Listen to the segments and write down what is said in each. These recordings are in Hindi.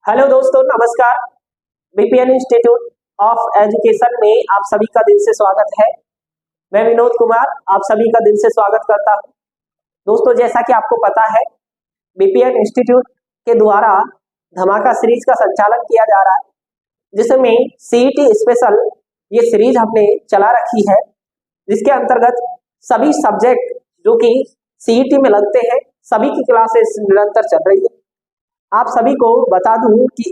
हेलो दोस्तों, नमस्कार। बीपीएन इंस्टीट्यूट ऑफ एजुकेशन में आप सभी का दिल से स्वागत है। मैं विनोद कुमार आप सभी का दिल से स्वागत करता हूं। दोस्तों, जैसा कि आपको पता है, बीपीएन इंस्टीट्यूट के द्वारा धमाका सीरीज का संचालन किया जा रहा है, जिसमें सीईटी स्पेशल ये सीरीज हमने चला रखी है, जिसके अंतर्गत सभी सब्जेक्ट जो कि सीईटी में लगते हैं, सभी की क्लासेस निरंतर चल रही है। आप सभी को बता दूं कि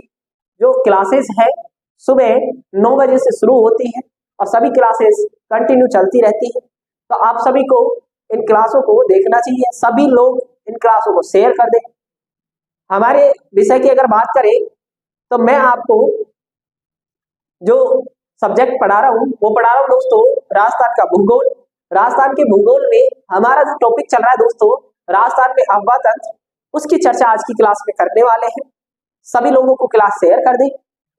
जो क्लासेस है सुबह 9 बजे से शुरू होती है और सभी क्लासेस कंटिन्यू चलती रहती है। तो आप सभी को इन क्लासों को देखना चाहिए, सभी लोग इन क्लासों को शेयर कर दें। हमारे विषय की अगर बात करें तो मैं आपको जो सब्जेक्ट पढ़ा रहा हूँ वो पढ़ा रहा हूँ दोस्तों राजस्थान का भूगोल। राजस्थान के भूगोल में हमारा जो टॉपिक चल रहा है दोस्तों, राजस्थान में अफवाह तंत्र, उसकी चर्चा आज की क्लास में करने वाले हैं। सभी लोगों को क्लास शेयर कर दें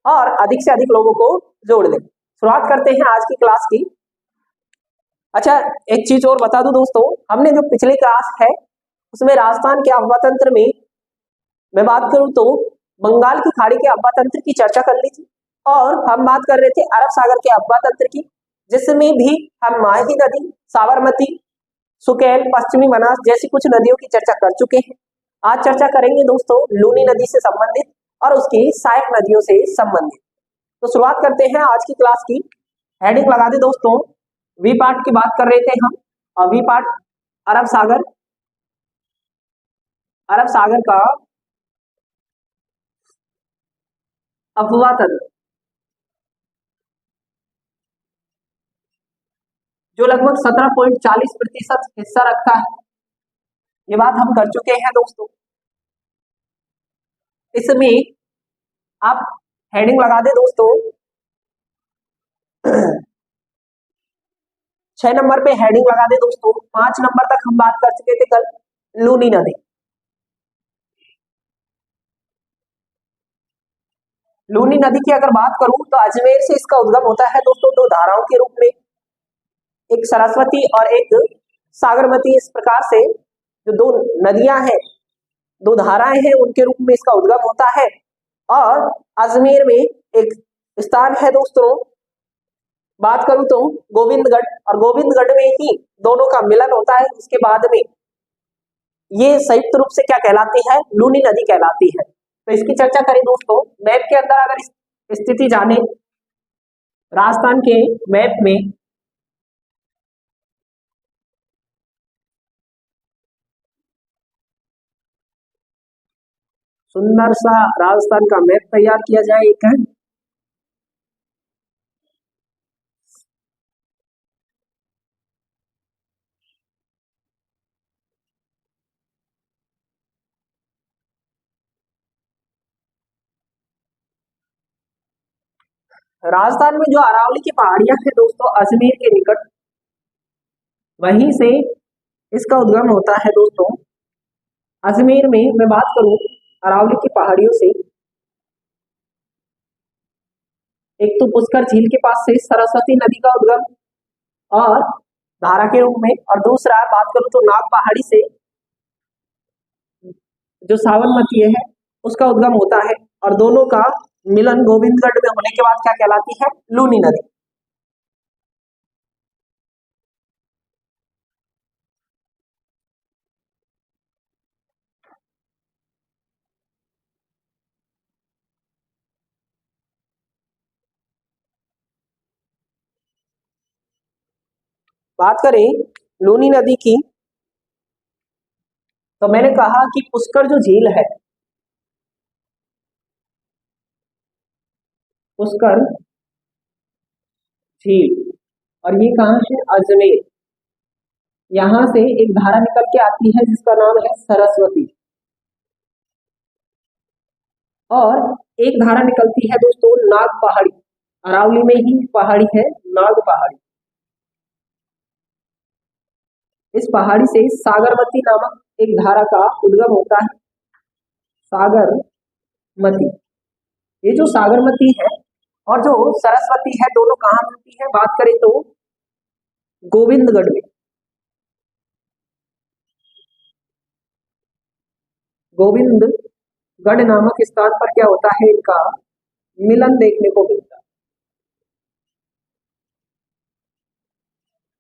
और अधिक से अधिक लोगों को जोड़ दें। शुरुआत करते हैं आज की क्लास की। अच्छा, एक चीज और बता दूं दोस्तों, हमने जो पिछली क्लास है उसमें राजस्थान के अफवाह तंत्र में मैं बात करूं तो बंगाल की खाड़ी के अफवाह तंत्र की चर्चा कर ली थी और हम बात कर रहे थे अरब सागर के अफवाह तंत्र की, जिसमें भी हम माही नदी, साबरमती, सुकेल, पश्चिमी मनास जैसी कुछ नदियों की चर्चा कर चुके हैं। आज चर्चा करेंगे दोस्तों लूनी नदी से संबंधित और उसकी सहायक नदियों से संबंधित। तो शुरुआत करते हैं आज की क्लास की। हेडिंग लगा दे दोस्तों, वी पार्ट की बात कर रहे थे हम, और वी पार्ट अरब सागर, अरब सागर का अफवाह तंत्र जो लगभग 17.40% हिस्सा रखता है, ये बात हम कर चुके हैं दोस्तों। इसमें आप हेडिंग लगा दे दोस्तों 6 नंबर पे हेडिंग लगा दे दोस्तों। 5 नंबर तक हम बात कर चुके थे कल लूनी नदी। लूनी नदी की अगर बात करूं तो अजमेर से इसका उद्गम होता है दोस्तों, दो धाराओं के रूप में, एक सरस्वती और एक सागरमती। इस प्रकार से जो दो नदियां हैं, दो धाराएं हैं, उनके रूप में इसका उद्गम होता है। और अजमेर में एक स्थान है दोस्तों, बात करूं तो गोविंदगढ़, और गोविंदगढ़ में ही दोनों का मिलन होता है। उसके बाद में ये संयुक्त रूप से क्या कहलाती है? लूनी नदी कहलाती है। तो इसकी चर्चा करें दोस्तों, मैप के अंदर अगर स्थिति जाने, राजस्थान के मैप में सुंदर सा राजस्थान का मैप तैयार किया जाए एक है। राजस्थान में जो अरावली की पहाड़ियां हैं दोस्तों, अजमेर के निकट, वहीं से इसका उद्गम होता है दोस्तों। अजमेर में मैं बात करूं अरावली की पहाड़ियों से, एक तो पुष्कर झील के पास से सरस्वती नदी का उद्गम और धारा के रूप में, और दूसरा बात करूं तो नाग पहाड़ी से जो साबरमती है उसका उद्गम होता है, और दोनों का मिलन गोविंदगढ़ में होने के बाद क्या कहलाती है? लूनी नदी। बात करें लूनी नदी की तो मैंने कहा कि पुष्कर जो झील है, पुष्कर झील, और ये कहां है? अजमेर। यहां से एक धारा निकल के आती है जिसका नाम है सरस्वती, और एक धारा निकलती है दोस्तों नाग पहाड़ी। अरावली में ही पहाड़ी है नाग पहाड़ी। इस पहाड़ी से सागरमती नामक एक धारा का उद्गम होता है, सागरमती। ये जो सागरमती है और जो सरस्वती है, दोनों कहाँ मिलती है? बात करें तो गोविंदगढ़ में। गोविंदगढ़ गढ़ नामक स्थान पर क्या होता है, इनका मिलन देखने को मिलता है।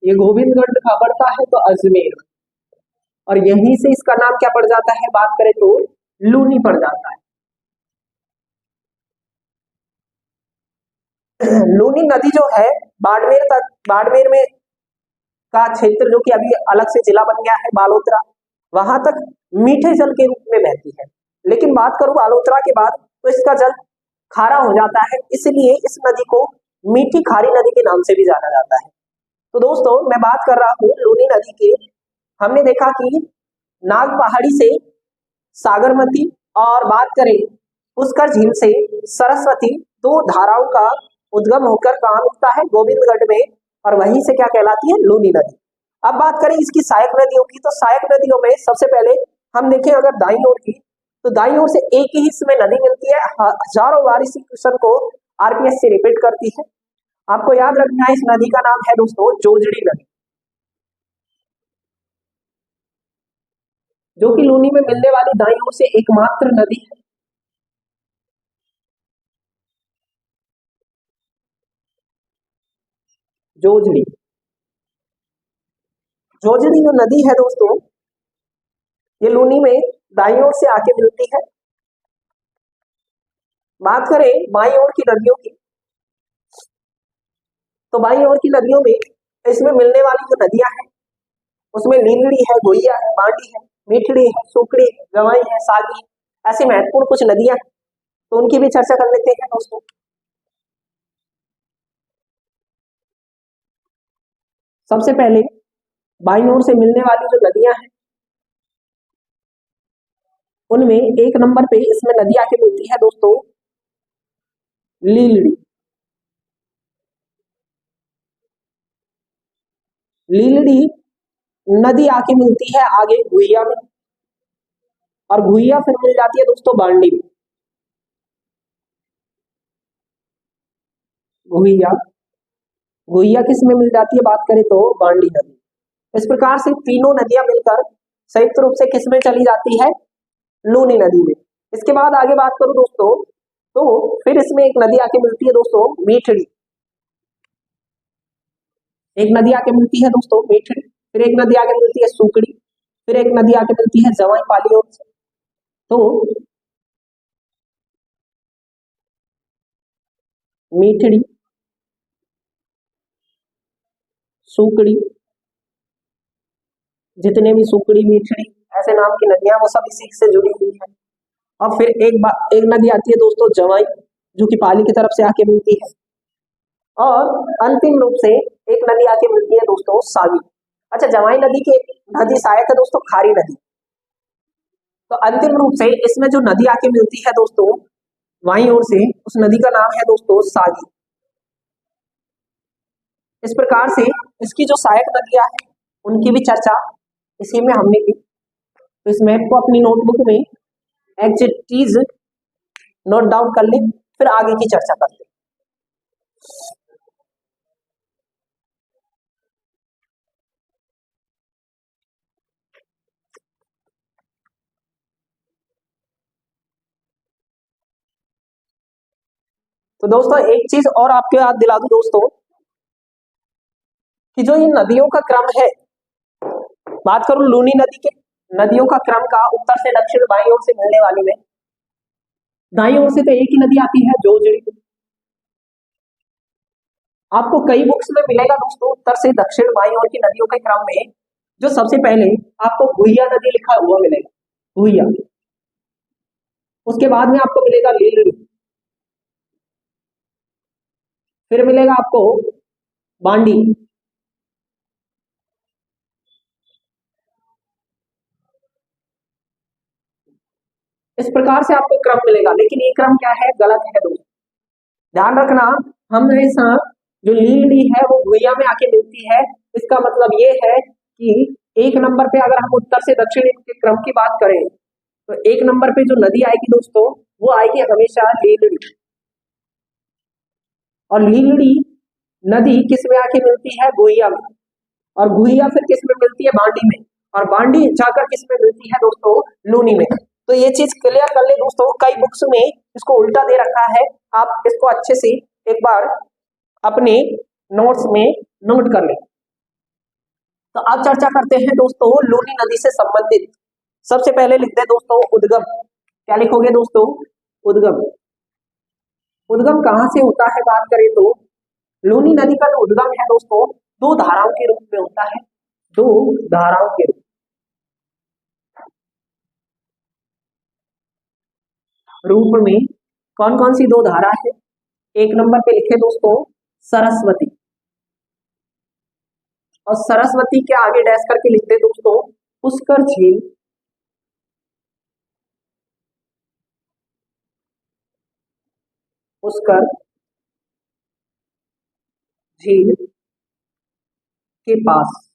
ये गोविंदगढ़ कहाँ पड़ता है, तो अजमेर, और यहीं से इसका नाम क्या पड़ जाता है, बात करें तो लूनी पड़ जाता है। लूनी नदी जो है बाड़मेर में का क्षेत्र, जो कि अभी अलग से जिला बन गया है बालोतरा, वहां तक मीठे जल के रूप में बहती है। लेकिन बात करूं बालोतरा के बाद तो इसका जल खारा हो जाता है, इसलिए इस नदी को मीठी खारी नदी के नाम से भी जाना जाता है। तो दोस्तों मैं बात कर रहा हूँ लूनी नदी की। हमने देखा कि नाग पहाड़ी से सागरमती और बात करें पुष्कर झील से सरस्वती, दो धाराओं का उद्गम होकर कहाँ मिलता है, गोविंदगढ़ में, और वहीं से क्या कहलाती है, लूनी नदी। अब बात करें इसकी सहायक नदियों की, तो सहायक नदियों में सबसे पहले हम देखें अगर दाईं ओर की, तो दाईं ओर से एक ही हिस्से में नदी मिलती है, हजारों बार इसी क्वेश्चन को आरपीएस से रिपीट करती है। आपको याद रखना है इस नदी का नाम है दोस्तों जोजड़ी नदी, जो कि लूनी में मिलने वाली दाईं ओर से एकमात्र नदी है। जोजड़ी जोजड़ी जो नदी है दोस्तों, ये लूनी में दाईं ओर से आके मिलती है। बात करें बाईं ओर की नदियों की, तो बाईं ओर की नदियों में इसमें मिलने वाली जो नदियां हैं उसमें लीलड़ी है, गुहिया है, बांडी है, मीठड़ी है, सुकड़ी है, गवाई है, सागी, ऐसी महत्वपूर्ण कुछ नदियां हैं, तो उनकी भी चर्चा कर लेते हैं दोस्तों। सबसे पहले बाईं ओर से मिलने वाली जो नदियां हैं उनमें एक नंबर पे इसमें नदी आके मिलती है दोस्तों लीलड़ी। लीलड़ी नदी आके मिलती है आगे गुहिया में, और गुहिया फिर मिल जाती है दोस्तों बांडी में। गुहिया गुहिया किस में मिल जाती है, बात करें तो बांडी नदी। इस प्रकार से तीनों नदियां मिलकर संयुक्त रूप से किस में चली जाती है, लूनी नदी में। इसके बाद आगे बात करूं दोस्तों, तो फिर इसमें एक नदी आके मिलती है दोस्तों मीठड़ी। एक नदी आके मिलती है दोस्तों मीठड़ी, फिर एक नदी आके मिलती है सुकड़ी, फिर एक नदी आके मिलती है जवाई पाली ओर से। तो मीठड़ी, सुकड़ी, जितने भी सुकड़ी मीठड़ी ऐसे नाम की नदियां वो सब इसी से जुड़ी हुई है। और फिर एक नदी आती है दोस्तों जवाई, जो कि पाली की तरफ से आके मिलती है, और अंतिम रूप से एक नदी आके मिलती है दोस्तों सागी। अच्छा, जवाई नदी की नदी सहायक है दोस्तों खारी नदी। तो अंतिम रूप से इसमें जो नदी आके मिलती है दोस्तों बाईं ओर से, उस नदी का नाम है दोस्तों सागी। इस प्रकार से इसकी जो सहायक नदियां हैं उनकी भी चर्चा इसी में हमने की। तो इस मैप को अपनी नोटबुक में एक्टिविटीज नोट डाउन कर ले, फिर आगे की चर्चा करते हैं। तो दोस्तों एक चीज और आपके याद दिला दूं दोस्तों, कि जो ये नदियों का क्रम है, बात करूं लूनी नदी के नदियों का क्रम का, उत्तर से दक्षिण बाईं ओर से मिलने वाली में, दाईं ओर से तो एक ही नदी आती है जोजड़ी। आपको कई बुक्स में मिलेगा दोस्तों उत्तर से दक्षिण बाईं ओर की नदियों के क्रम में जो सबसे पहले आपको गुहिया नदी लिखा हुआ मिलेगा, गुहिया। उसके बाद में आपको मिलेगा लीलड़ी, फिर मिलेगा आपको बांडी, इस प्रकार से आपको क्रम मिलेगा। लेकिन ये क्रम क्या है, गलत है दोस्तों, ध्यान रखना। हमेशा जो लीलड़ी है वो गुहिया में आके मिलती है, इसका मतलब ये है कि एक नंबर पे अगर हम उत्तर से दक्षिण के क्रम की बात करें तो एक नंबर पे जो नदी आएगी दोस्तों वो आएगी हमेशा लीलड़ी। और लीलड़ी नदी किस में आके मिलती है, गुहिया में, और गुहिया फिर किस में मिलती है, बांडी में, और बांडी जाकर किस में मिलती है दोस्तों, लूनी में। तो ये चीज क्लियर कर ले दोस्तों, कई बुक्स में इसको उल्टा दे रखा है, आप इसको अच्छे से एक बार अपने नोट्स में नोट कर ले। तो अब चर्चा करते हैं दोस्तों लूनी नदी से संबंधित। सबसे पहले लिखते हैं दोस्तों उद्गम। क्या लिखोगे दोस्तों? उद्गम। उद्गम कहां से होता है बात करें तो लूनी नदी का जो उद्गम है दोस्तों दो धाराओं के रूप में होता है, दो धाराओं के रूप में। कौन कौन सी दो धारा है? एक नंबर पे लिखे दोस्तों सरस्वती, और सरस्वती के आगे डैश करके लिखते दोस्तों पुष्कर झील, पुष्कर झील के पास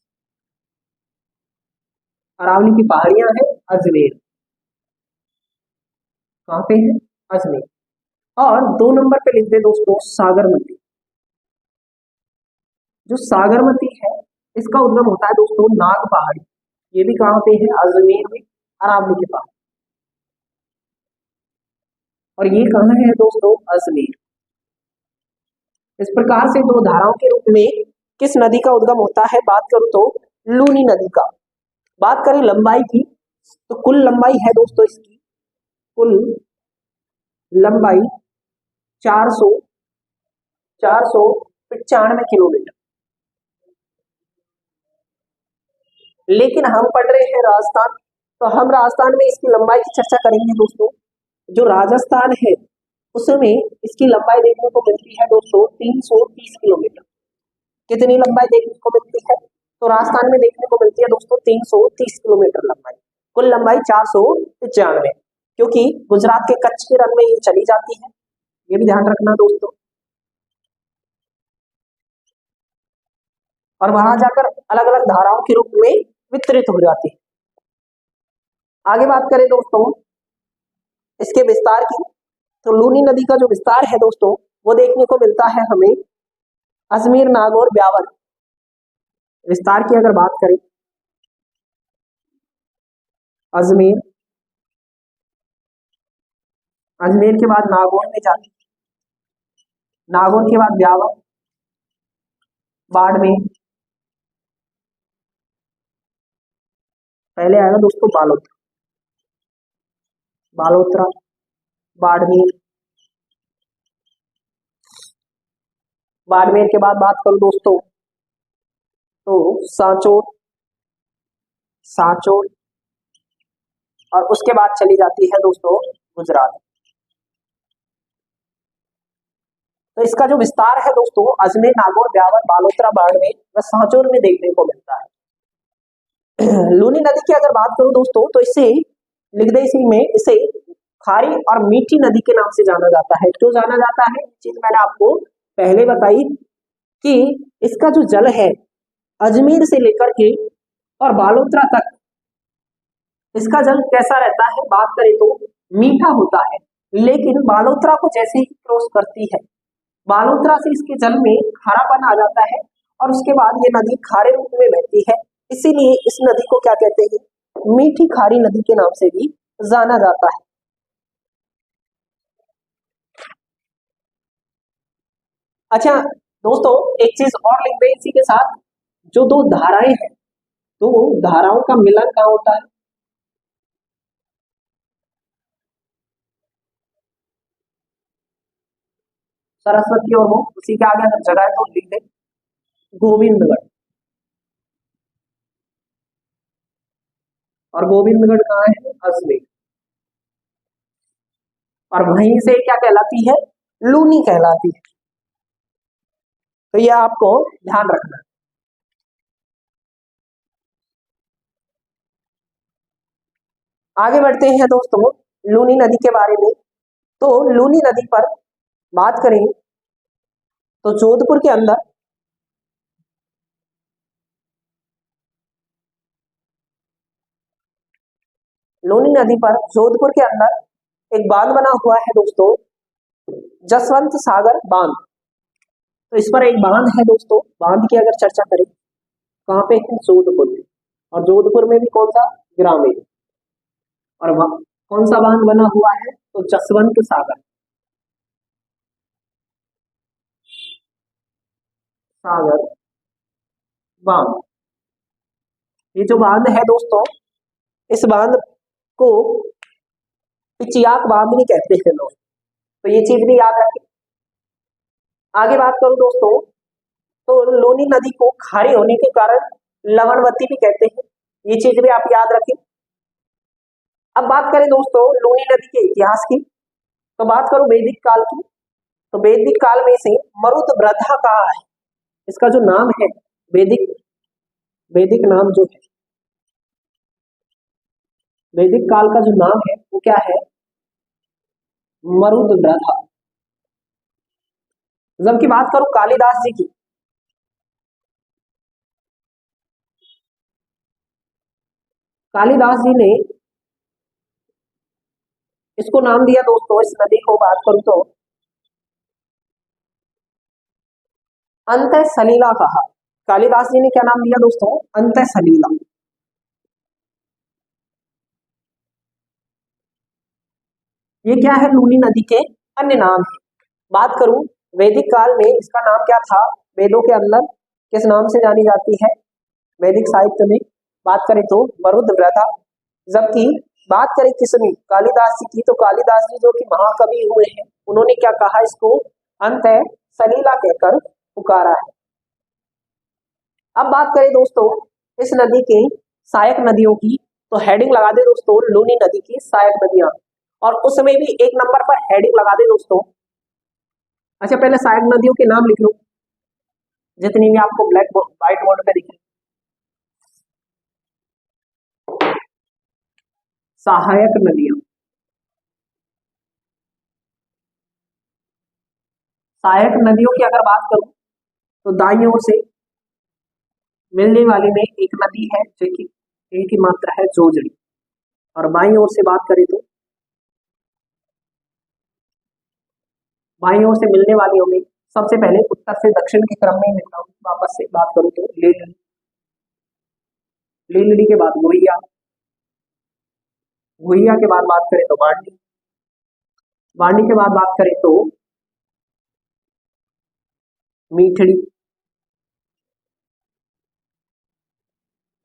अरावली की पहाड़ियां हैं अजमेर। कहां पे है? अजमेर। और दो नंबर पे लिख दे दोस्तों सागरमती। जो सागरमती है इसका उद्गम होता है दोस्तों नाग पहाड़ी, ये भी कहां पे है? अजमेर में, अरावली के पास। और ये कहां है दोस्तों? अजमेर। इस प्रकार से दो धाराओं के रूप में किस नदी का उद्गम होता है? बात करूं तो लूनी नदी का। बात करें लंबाई की तो कुल लंबाई है दोस्तों इसकी, कुल लंबाई 495 किलोमीटर। लेकिन हम पढ़ रहे हैं राजस्थान, तो हम राजस्थान में इसकी लंबाई की चर्चा करेंगे दोस्तों। जो राजस्थान है उसमें इसकी लंबाई देखने को मिलती है दोस्तों 330 किलोमीटर। कितनी लंबाई देखने को मिलती है? तो राजस्थान में देखने को मिलती है दोस्तों 330 किलोमीटर लंबाई। कुल लंबाई 495, क्योंकि गुजरात के कच्छ के रण में ये चली जाती है, ये भी ध्यान रखना दोस्तों। और वहां जाकर अलग अलग धाराओं के रूप में वितरित हो जाती है। आगे बात करें दोस्तों इसके विस्तार की, तो लूनी नदी का जो विस्तार है दोस्तों वो देखने को मिलता है हमें अजमेर, नागौर, ब्यावर। विस्तार की अगर बात करें, अजमेर, अजमेर के बाद नागौर में जाती, नागौर के बाद ब्यावर, बाड़मेर, पहले आएगा दोस्तों बालोतरा, बालोतरा, बाड़मेर, बाड़मेर के बाद बात करूं दोस्तों तो सांचौर, सांचौर, और उसके बाद चली जाती है दोस्तों गुजरात। तो इसका जो विस्तार है दोस्तों अजमेर, नागौर, ब्यावर, बालोतरा, बाड़मेर व सांचौर में देखने को मिलता है। लूनी नदी की अगर बात करूं दोस्तों तो इसे लिख दे इसी में, इसे खारी और मीठी नदी के नाम से जाना जाता है। क्यों जाना जाता है? चीज मैंने आपको पहले बताई कि इसका जो जल है अजमेर से लेकर के और बालोतरा तक इसका जल कैसा रहता है? बात करें तो मीठा होता है, लेकिन बालोतरा को जैसे ही क्रॉस करती है, बालोतरा से इसके जल में खारापन आ जाता है और उसके बाद ये नदी खारे रूप में बहती है। इसीलिए इस नदी को क्या कहते हैं? मीठी खारी नदी के नाम से भी जाना जाता है। अच्छा दोस्तों एक चीज और लिख दें इसी के साथ, जो दो धाराएं हैं, तो धाराओं का मिलन कहाँ होता है? सरस्वती और वो, उसी के आगे अगर जगह है तो लिख दे गोविंदगढ़। और गोविंदगढ़ कहाँ है? अजमेर। और वहीं से क्या कहलाती है? लूनी कहलाती है। तो ये आपको ध्यान रखना है। आगे बढ़ते हैं दोस्तों लूनी नदी के बारे में। तो लूनी नदी पर बात करें तो जोधपुर के अंदर लूनी नदी पर जोधपुर के अंदर एक बांध बना हुआ है दोस्तों, जसवंत सागर बांध। तो इस पर एक बांध है दोस्तों। बांध की अगर चर्चा करें कहां पे है? जोधपुर में। और जोधपुर में भी कौन सा? ग्रामीण। और कौन सा बांध बना हुआ है? तो जसवंत सागर सागर बांध। ये जो बांध है दोस्तों, इस बांध को पिचियाक बांध भी कहते हैं लोग, तो ये चीज भी याद रखें। आगे बात करूं दोस्तों, तो लूनी नदी को खारी होने के कारण लवणवती भी कहते हैं, ये चीज भी आप याद रखें। अब बात करें दोस्तों लूनी नदी के इतिहास की, तो बात करूं वैदिक काल की, तो वैदिक काल में से मरुद वृद्धा कहा है, इसका जो नाम है वैदिक वैदिक नाम जो है, वैदिक काल का जो नाम है वो क्या है? मरुद वृद्धा। जबकि बात करूं कालिदास जी की, कालिदास जी ने इसको नाम दिया दोस्तों, इस नदी को बात करूं तो अंत सलीला कहा। कालिदास जी ने क्या नाम दिया दोस्तों? अंत सलीला। ये क्या है? लूनी नदी के अन्य नाम है। बात करूं वैदिक काल में इसका नाम क्या था? वेदों के अंदर किस नाम से जानी जाती है? वैदिक साहित्य में बात करें तो मरुद वृद्धा। जबकि बात करें किसमें? कालिदास जी की, तो कालिदास जी जो कि महाकवि हुए हैं, उन्होंने क्या कहा? इसको अंत सलीला कहकर पुकारा है। अब बात करें दोस्तों इस नदी के सहायक नदियों की, तो हेडिंग लगा दे दोस्तों लूनी नदी की सहायक नदियां, और उसमें भी एक नंबर पर हेडिंग लगा दे दोस्तों। अच्छा, पहले सहायक नदियों के नाम लिख लो, जितनी भी आपको ब्लैक व्हाइट बोर्ड पे दिखे। सहायक नदियां, सहायक नदियों की अगर बात करूं तो दाईं ओर से मिलने वाली में एक नदी है जो कि एक ही मात्रा है जोजड़ी, और बाईं ओर से बात करें तो बाईं ओर से मिलने वालियों में सबसे पहले उत्तर से दक्षिण के क्रम में लिखता हूं। वापस से बात करूं तो लीलड़ी, लीलड़ी के बाद गुहिया, गुहिया के बाद बात करें तो बांडी, बांडी के बाद बात करें तो मीठड़ी,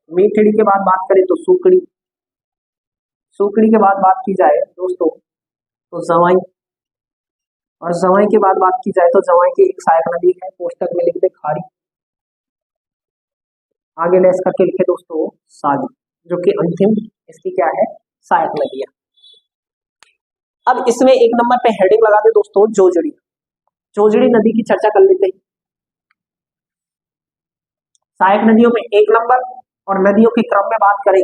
मीठड़ी के बाद बात करें तो सूकड़ी, सूकड़ी के बाद बात की जाए दोस्तों तो जवाई, और जवाई के बाद बात की जाए तो जवाई की एक सहायक नदी है, पोस्टक में लिख दे खारी, आगे लेस करके लिखे दोस्तों सागी, जो कि अंतिम इसकी क्या है? सहायक नदी है। अब इसमें एक नंबर पे हेडिंग लगा दे दोस्तों जोजड़ी, जोजड़ी नदी की चर्चा कर लेते हैं। सहायक नदियों में एक नंबर, और नदियों के क्रम में बात करें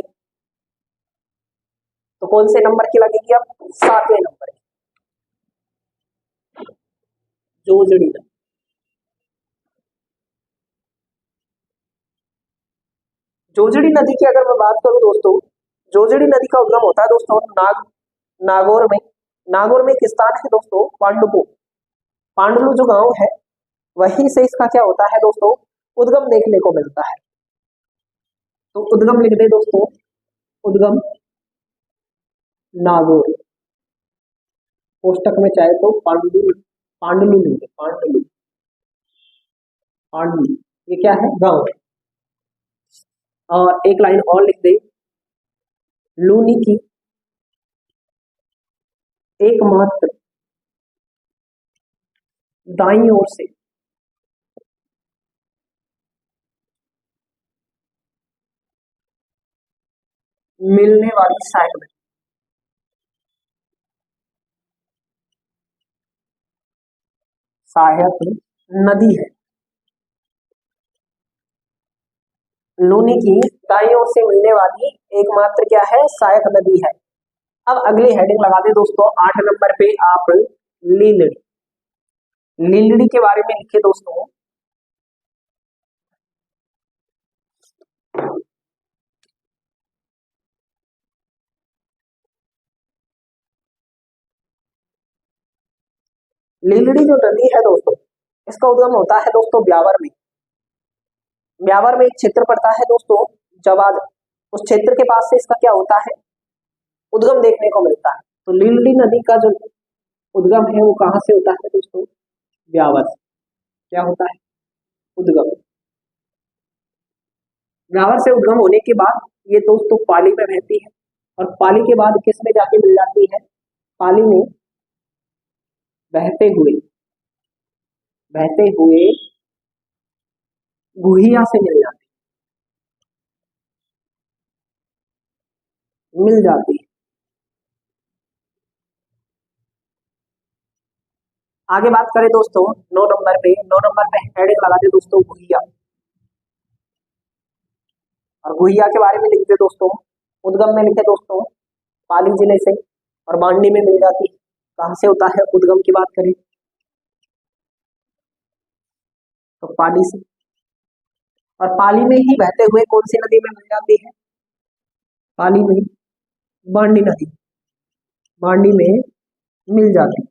तो कौन से नंबर की लगेगी? अब 7वें नंबर की जोजड़ी नदी। जोजड़ी नदी की अगर मैं बात करूं दोस्तों, जोजड़ी नदी का उद्गम होता है दोस्तों नागौर में। नागौर में एक स्थान है दोस्तों पांडुपु, पांडुलु जो गांव है वहीं से इसका क्या होता है दोस्तों? उद्गम देखने को मिलता है। तो उद्गम लिख दे दोस्तों, उद्गम नागौर, कोष्टक में चाहे तो पांडुलु, पांडुलु लिख दे, पांडुलु, पांडुलु ये क्या है? गांव है। और एक लाइन और लिख दे, लूनी की एकमात्र दाईं ओर से मिलने वाली सहायक नदी, सहायक नदी है। लूनी की दाईं ओर से मिलने वाली एकमात्र क्या है? सहायक नदी है। अब अगली हेडिंग लगा दे दोस्तों 8 नंबर पे आप लीलड़ी, लीलड़ी के बारे में लिखे दोस्तों। लीलड़ी जो नदी है दोस्तों, इसका उद्गम होता है दोस्तों ब्यावर में। ब्यावर में एक क्षेत्र पड़ता है दोस्तों जवाद, उस क्षेत्र के पास से इसका क्या होता है? उद्गम देखने को मिलता है। तो लीलड़ी नदी का जो उद्गम है वो कहाँ से होता है दोस्तों? ब्यावर से। क्या होता है? उद्गम। ब्यावर से उद्गम होने के बाद ये दोस्तों पाली में बहती है, और पाली के बाद किस में जाके मिल जाती है? पाली में बहते हुए गुहिया से मिल जाती है। आगे बात करें दोस्तों 9 नंबर पे हेडिंग लगा दे दोस्तों गुहिया, और गुहिया के बारे में लिखते दोस्तों, उद्गम में लिखे दोस्तों पाली जिले से, और बांडी में मिल जाती है। कहां से होता है उद्गम की बात करें तो पाली से, और पाली में ही बहते हुए कौन सी नदी में मिल जाती है? पाली में बांडी नदी, बांडी में मिल जाती है।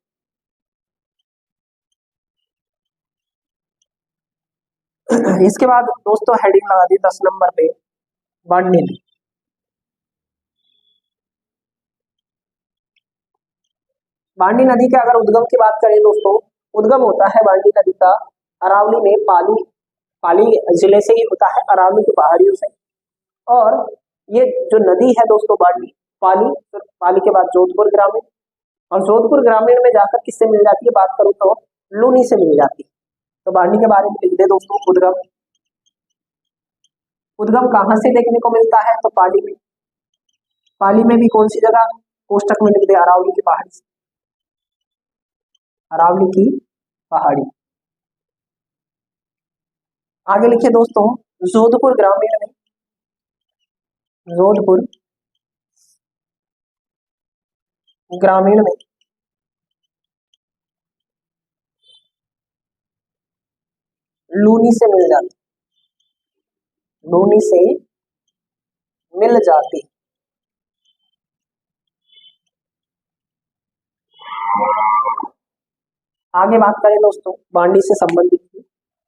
इसके बाद दोस्तों हेडिंग लगा दी 10 नंबर पे बांडी नदी। बांडी नदी के अगर उद्गम की बात करें दोस्तों, उद्गम होता है बांडी नदी का अरावली में, पाली जिले से ही होता है, अरावली की पहाड़ियों से। और ये जो नदी है दोस्तों पाली के बाद जोधपुर ग्रामीण, और जोधपुर ग्रामीण में जाकर किससे मिल जाती है बात करूं तो लूनी से मिल जाती है। तो बांडी के बारे में लिख दे दोस्तों उद्गम। उद्गम कहां से देखने को मिलता है तो पाली में, पाली में भी कौन सी जगह? कोष्टक में लिख दे अरावली की पहाड़ी से, अरावली की पहाड़ी। आगे लिखिए दोस्तों जोधपुर ग्रामीण में, जोधपुर ग्रामीण में लूनी से मिल जाती, लूनी से मिल जाती। आगे बात करें दोस्तों बांडी से संबंधित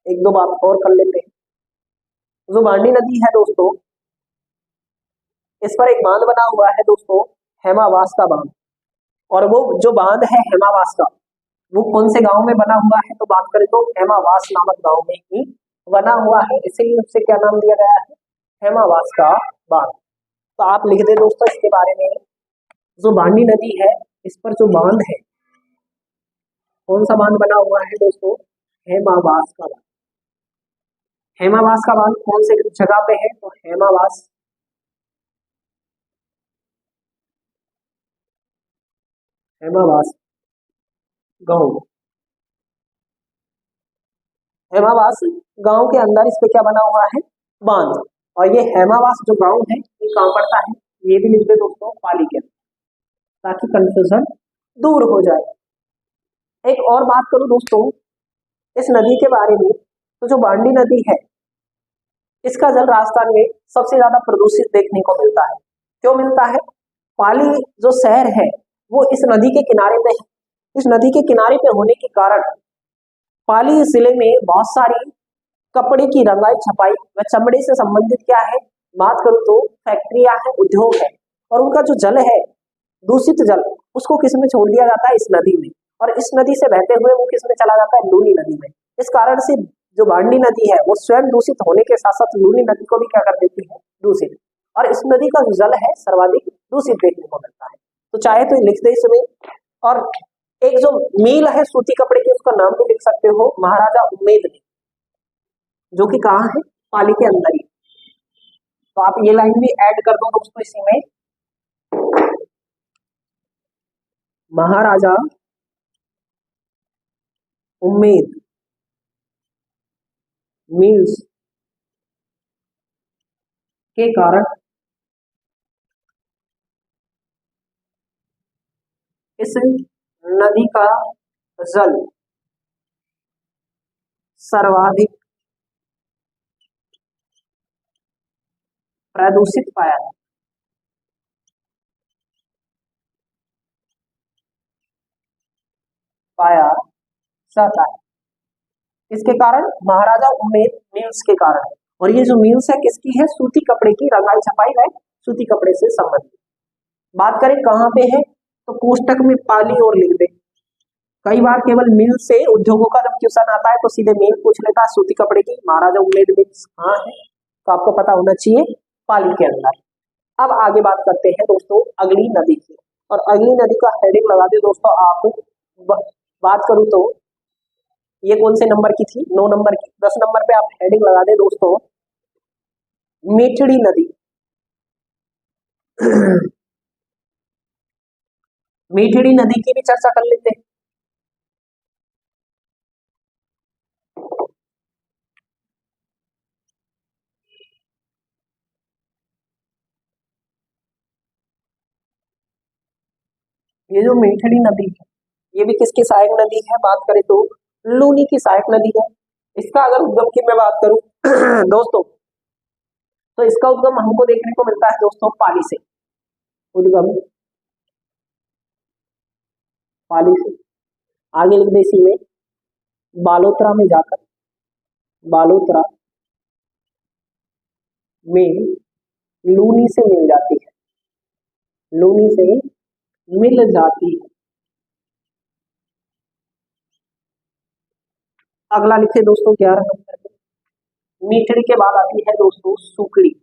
एक दो बात और कर लेते हैं। जो बांडी नदी है दोस्तों, इस पर एक बांध बना हुआ है दोस्तों, हेमावास का बांध। और वो जो बांध है हेमावास का, वो कौन से गांव में बना हुआ है तो बात करें तो हेमावास नामक गांव में ही बना हुआ है, इसीलिए उससे क्या नाम दिया गया है? हेमावास का बांध। तो आप लिख दे दोस्तों इसके बारे में, जो बांडी नदी है इस पर जो बांध है, कौन सा बांध बना हुआ है दोस्तों? हेमावास का बांध। हेमावास का बांध कौन से जगह पे है तो हेमावास गांव, हेमावास गांव के अंदर इस पे क्या बना हुआ है? बांध। और ये हेमावास जो गांव है ये कहाँ पड़ता है? ये भी लिख दे दोस्तों पाली के अंदर, ताकि कंफ्यूजन दूर हो जाए। एक और बात करूं दोस्तों इस नदी के बारे में, तो जो बांडी नदी है इसका जल राजस्थान में सबसे ज्यादा प्रदूषित देखने को मिलता है। क्यों मिलता है? पाली जो शहर है वो इस नदी के किनारे पे है। इस नदी के किनारे पे होने के कारण पाली जिले में बहुत सारी कपड़े की रंगाई छपाई व चमड़े से संबंधित क्या है बात करूं तो फैक्ट्रियां है, उद्योग है, और उनका जो जल है दूषित जल उसको किस में छोड़ दिया जाता है? इस नदी में। और इस नदी से बहते हुए वो किस में चला जाता है? लूनी नदी में। इस कारण से जो बांडी नदी है वो स्वयं दूषित होने के साथ साथ लूनी नदी को भी क्या कर देती है? दूषित। और इस नदी का जो जल है सर्वाधिक दूषित देखने को मिलता है। तो चाहे तो लिख दे इसमें। और एक जो मील है सूती कपड़े की उसका नाम भी लिख सकते हो, महाराजा उम्मेद ने, जो कि कहाँ है? पाली के अंदर ही। तो आप ये लाइन भी ऐड कर दो दोस्तों इसी में, महाराजा उम्मेद मिल्स के कारण इस नदी का जल सर्वाधिक प्रदूषित पाया जाता है। इसके कारण महाराजा उम्मेद मिल्स के कारण। और ये जो मिल्स है किसकी है? सूती कपड़े की रंगाई छपाई है, सूती कपड़े से संबंधित। बात करें कहाँ पे है तो कोष्टक में पाली और लिख दे। कई बार केवल मिल से उद्योगों का जब क्वेश्चन आता है तो सीधे मेल पूछ लेता है। सूती कपड़े की महाराजा उम्मेद मिल्स कहाँ है, तो आपको पता होना चाहिए पाली के अंदर। अब आगे बात करते हैं दोस्तों अगली नदी की, और अगली नदी का हेडिंग लगा दे दोस्तों आप। बात करूं तो ये कौन से नंबर की थी, 9 नंबर की। 10 नंबर पे आप हेडिंग लगा दे दोस्तों मीठड़ी नदी। मीठड़ी नदी की भी चर्चा कर लेते हैं। ये जो मीठड़ी नदी है ये भी किसकी सहायक नदी है, बात करें तो लूनी की सहायक नदी है। इसका अगर उद्गम की मैं बात करूं दोस्तों तो इसका उद्गम हमको देखने को मिलता है दोस्तों पाली से। उद्गम पाली से, आगे लिख दे इसी में बालोतरा में जाकर, बालोतरा में लूनी से मिल जाती है, लूनी से मिल जाती है। अगला लिखे दोस्तों 11 नंबर पे, मीठड़ी के बाद आती है दोस्तों सुकड़ी,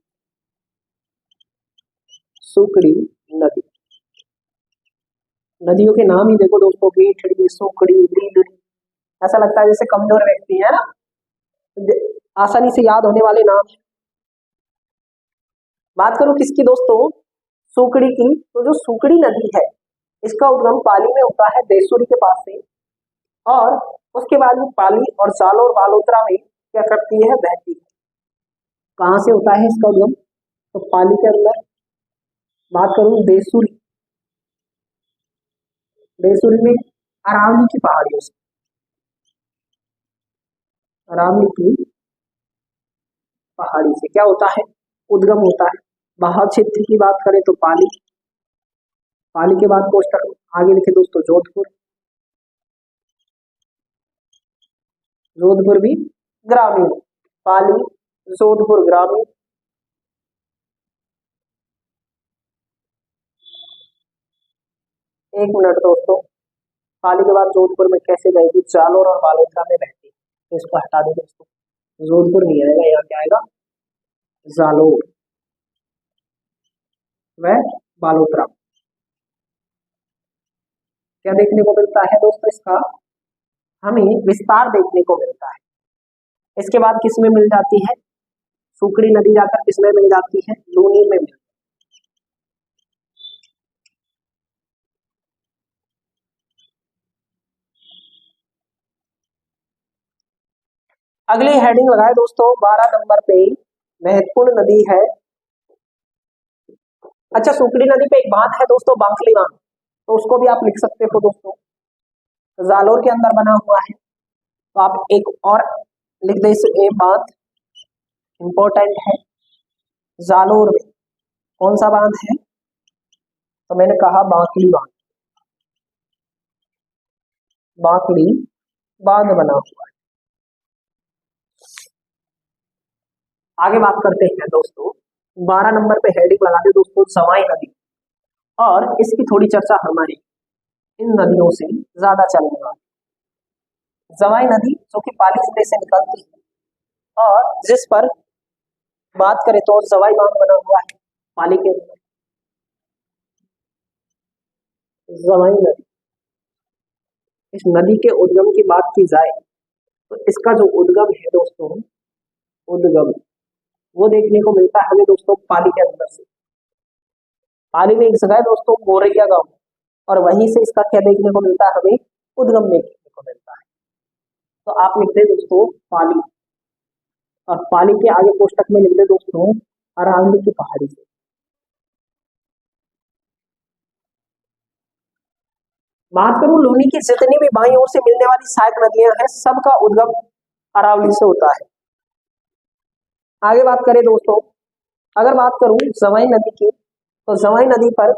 सुकड़ी नदी। नदियों के नाम ही देखो दोस्तों, मीठड़ी, सुकड़ी, लीलड़ी, ऐसा लगता है जैसे कमजोर व्यक्ति है ना, आसानी से याद होने वाले नाम। बात करूं किसकी दोस्तों, सुकड़ी की, तो जो सुकड़ी नदी है इसका उद्गम पाली में होता है देसूरी के पास से, और उसके बाद ये पाली और जालोर और बालोतरा में क्या करती है, बहती है। कहां से होता है इसका उद्गम, तो पाली के अंदर। बात करूं देसूरी, देसूरी में अरावली की पहाड़ियों से, अरावली की पहाड़ी से क्या होता है, उद्गम होता है। बाहर क्षेत्र की बात करें तो पाली, पाली के बाद कोष्टक आगे लिखे दोस्तों जोधपुर, जोधपुर भी ग्रामीण, पाली जोधपुर ग्रामीण। एक मिनट दोस्तों, पाली के बाद जोधपुर में कैसे जाएगी, जालोर और बालोतरा में बहती है, तो इसको हटा दो दोस्तों, जोधपुर नहीं आएगा, यहाँ क्या आएगा, जालोर व बालोतरा। क्या देखने को मिलता है दोस्तों, इसका हमें विस्तार देखने को मिलता है। इसके बाद किसमें मिल जाती है, सुकड़ी नदी जाकर किसमें मिल जाती है, लूनी में मिल। अगली हेडिंग लगाए दोस्तों 12 नंबर पे, महत्वपूर्ण नदी है। अच्छा, सुकड़ी नदी पे एक बांध है दोस्तों, बांकली बांध, तो उसको भी आप लिख सकते हो दोस्तों, जालोर के अंदर बना हुआ है, तो आप एक और लिख दे इसे, बांध इंपॉर्टेंट है। जालोर में कौन सा बांध है, तो मैंने कहा बांकली बांध, बांकली बांध बना हुआ है। आगे बात करते हैं दोस्तों 12 नंबर पे हेडिंग लगा दे दोस्तों सवाई नदी, और इसकी थोड़ी चर्चा हमारी इन नदियों से ज्यादा चलने वाली। जवाई नदी जो कि पाली जिले से निकलती है और जिस पर बात करें तो जवाई बांध बना हुआ है पाली के अंदर। जवाई नदी, इस नदी के उद्गम की बात की जाए तो इसका जो उद्गम है दोस्तों, उद्गम वो देखने को मिलता है हमें दोस्तों पाली के अंदर से। पाली में एक जगह है दोस्तों मोरैया गांव, और वहीं से इसका क्या देखने को मिलता है, हमें उद्गम देखने को मिलता है। तो आप लिखते हैं दोस्तों पाली, और पाली के आगे कोष्टक में लिख दे दोस्तों अरावली की पहाड़ी से। बात करूं लूनी की जितनी भी बाईं ओर से मिलने वाली सहायक नदियां हैं सबका उद्गम अरावली से होता है। आगे बात करें दोस्तों, अगर बात करूं जवाई नदी की, तो जवाई नदी पर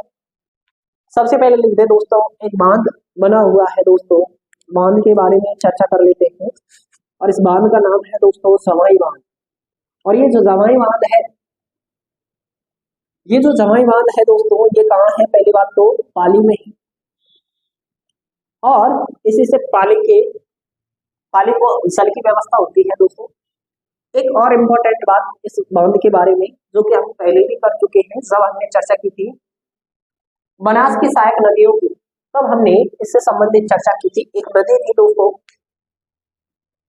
सबसे पहले लिख दे दोस्तों एक बांध बना हुआ है दोस्तों, बांध के बारे में चर्चा कर लेते हैं, और इस बांध का नाम है दोस्तों जवाई बांध। और ये जो जवाई बांध है, ये जो जवाई बांध है दोस्तों, ये कहाँ है पहले पाली में ही, और इसी से पाली को जल की व्यवस्था होती है दोस्तों। एक और इम्पोर्टेंट बात इस बांध के बारे में, जो कि हम पहले भी कर चुके हैं जब हमने चर्चा की थी बनास की सहायक नदियों की, तब हमने इससे संबंधित चर्चा की थी। एक नदी थी दोस्तों,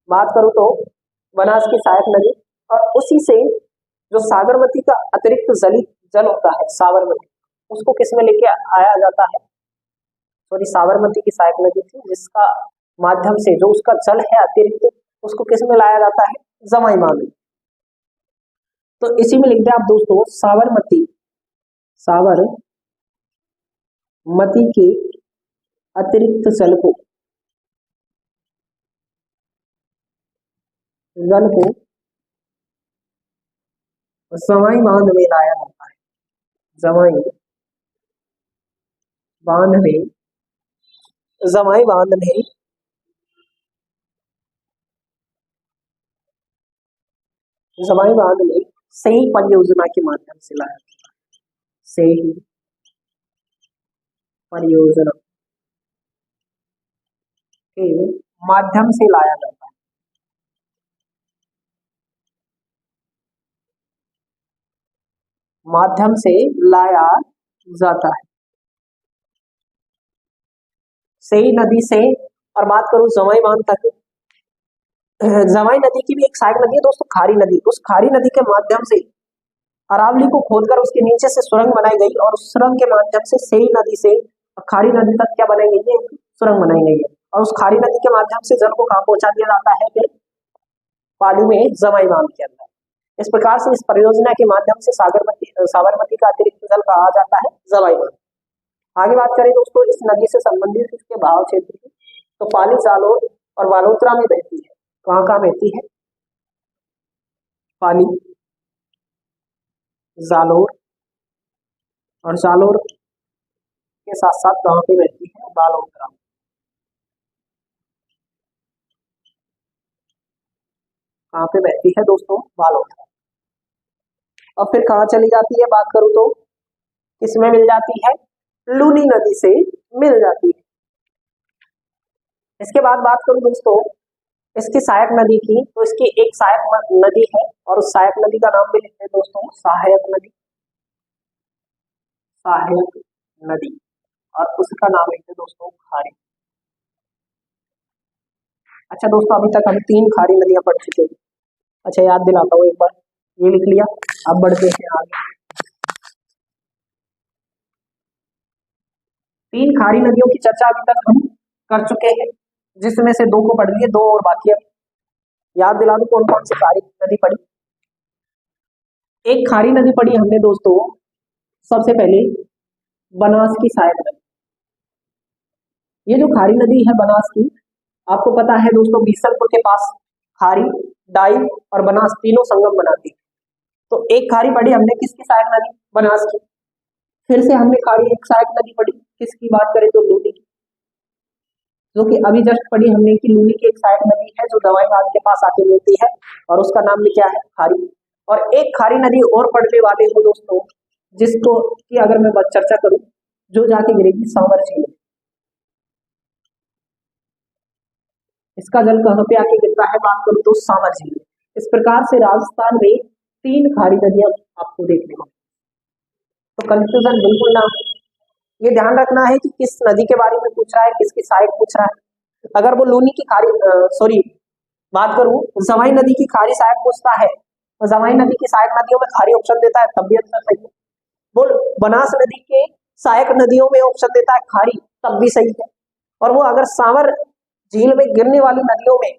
बात करूं तो बनास की सहायक नदी, और उसी से जो साबरमती का अतिरिक्त जल होता है साबरमती, उसको किस में लेके आया जाता है, सॉरी साबरमती की सहायक नदी थी, जिसका माध्यम से जो उसका जल है अतिरिक्त, उसको किस में लाया जाता है, जमाई बांध में। तो इसी में लिखते हैं आप दोस्तों साबरमती के अतिरिक्त जल को जमाई बांध में लाया जाता है, जमाई बांध में सही परियोजना के माध्यम से लाया जाता है, सही परियोजना के माध्यम से लाया जाता है, माध्यम से लाया जाता है सही नदी से। और बात करूं जमाई बांध तक, जमाई नदी की भी एक सहायक नदी है दोस्तों खारी नदी। उस खारी नदी के माध्यम से अरावली को खोदकर उसके नीचे से सुरंग बनाई गई, और उस सुरंग के माध्यम से सही नदी से खारी नदी तक क्या बनाई गई है, सुरंग बनाई गई है, और उस खारी नदी के माध्यम से जल को कहां पहुंचा दिया जाता है, फिर पाली में जमाई बांध के अंदर। इस प्रकार से इस परियोजना के माध्यम से साबरमती का अतिरिक्त जल कहा जाता है जमाई बांध। आगे बात करें दोस्तों इस नदी से संबंधित इसके बहाव क्षेत्र की, तो पाली जालोर और बालोतरा में बहती है। कहाँ कहाँ बहती है, पाली, जालोर, और जालोर के साथ साथ कहाँ पे बहती है, बालोतरा। कहाँ पे बहती है दोस्तों, बालोतरा। अब फिर कहाँ चली जाती है, बात करूं तो किसमें मिल जाती है, लूनी नदी से मिल जाती है। इसके बाद बात करूं दोस्तों इसकी सहायक नदी की, तो इसकी एक सहायक नदी है, और उस सहायक नदी का नाम भी लिखते हैं दोस्तों सहायक नदी, सहायक नदी, और उसका नाम लिखते हैं दोस्तों खारी। अच्छा दोस्तों अभी तक हम 3 खारी नदियां पढ़ चुके हैं। अच्छा याद दिलाता हूँ एक बार, ये लिख लिया, अब बढ़ते हैं आगे। 3 खारी नदियों की चर्चा अभी तक हम कर चुके हैं, जिसमें से 2 को पढ़ लिए, 2 और बाकी है। याद दिला दो कौन कौन सी खारी नदी पढ़ी। एक खारी नदी पढ़ी हमने दोस्तों सबसे पहले बनास की सहायक नदी। ये जो खारी नदी है बनास की, आपको पता है दोस्तों बीसलपुर के पास खारी, डाई और बनास तीनों संगम बनाती है। तो एक खारी पढ़ी हमने किसकी सहायक नदी, बनास की। फिर से हमने खारी एक सहायक नदी पढ़ी, किसकी बात करें तो लूनी की, जो कि अभी जस्ट पढ़ी हमने कि लूनी की एक सहायक नदी है जो दवाई बांध के पास आके मिलती है, और उसका नाम भी क्या है, खारी। और एक खारी नदी और पढ़ने वाले हो दोस्तों, जिसको की अगर मैं चर्चा करूं, जो जाके गिरेगी सांवर झील। इसका जल कहां पे आके गिरता है, बात करूं तो सांवर झील। इस प्रकार से राजस्थान में 3 खारी नदियां आपको देखने को, तो कंफ्यूजन बिल्कुल ना हो। ये ध्यान रखना है कि किस नदी के बारे में पूछ रहा है, किसकी सहायक पूछ रहा है। अगर वो लूनी की खारी बात करूं जमाई नदी की खारी सहायक पूछता है, तो जमाई नदी की सहायक नदियों में खारी ऑप्शन देता है, तब भी आंसर सही है। बोल बनास नदी के सहायक नदियों में ऑप्शन देता है खारी, तब भी सही है। और वो अगर सांवर झील में गिरने वाली नदियों में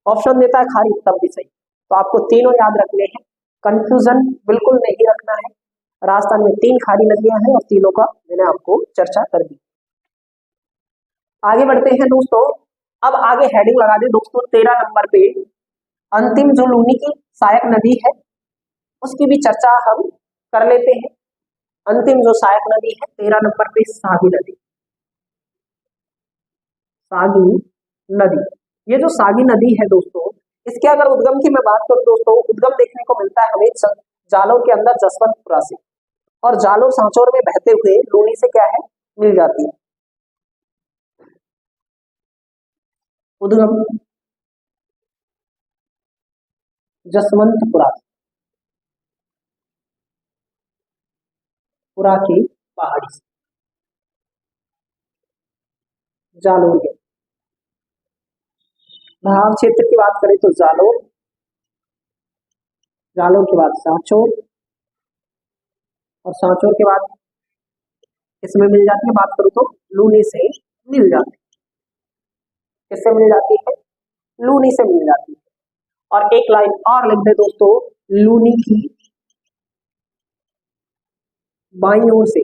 ऑप्शन देता है खारी, तब भी सही। तो आपको तीनों याद रखने हैं, कंफ्यूजन बिल्कुल नहीं रखना है। राजस्थान में 3 खारी नदियां हैं, और तीनों का मैंने आपको चर्चा कर दी। आगे बढ़ते हैं दोस्तों, अब आगे हेडिंग लगा दे दोस्तों 13 नंबर पे अंतिम जो लूनी की सहायक नदी है उसकी भी चर्चा हम कर लेते हैं। अंतिम जो सहायक नदी है 13 नंबर पे सागी नदी। सागी नदी, ये जो सागी नदी है दोस्तों, इसके अगर उद्गम की मैं बात करूं दोस्तों, उद्गम देखने को मिलता है हमें जालौर के अंदर जसवंतपुरा से, और जालौर सांचौर में बहते हुए लूनी से क्या है मिल जाती है। उद्गम जसवंतपुरा पुरा की पहाड़ी से, जालोर के भाग क्षेत्र की बात करें तो जालोर, जालोर के बाद सांचौर, और सांचौर के बाद इसमें मिल जाती है, बात करूं तो लूनी से मिल जाती है। किससे मिल जाती है? लूनी से मिल जाती है। और एक लाइन और लिख दे दोस्तों, लूनी की बाईं ओर से,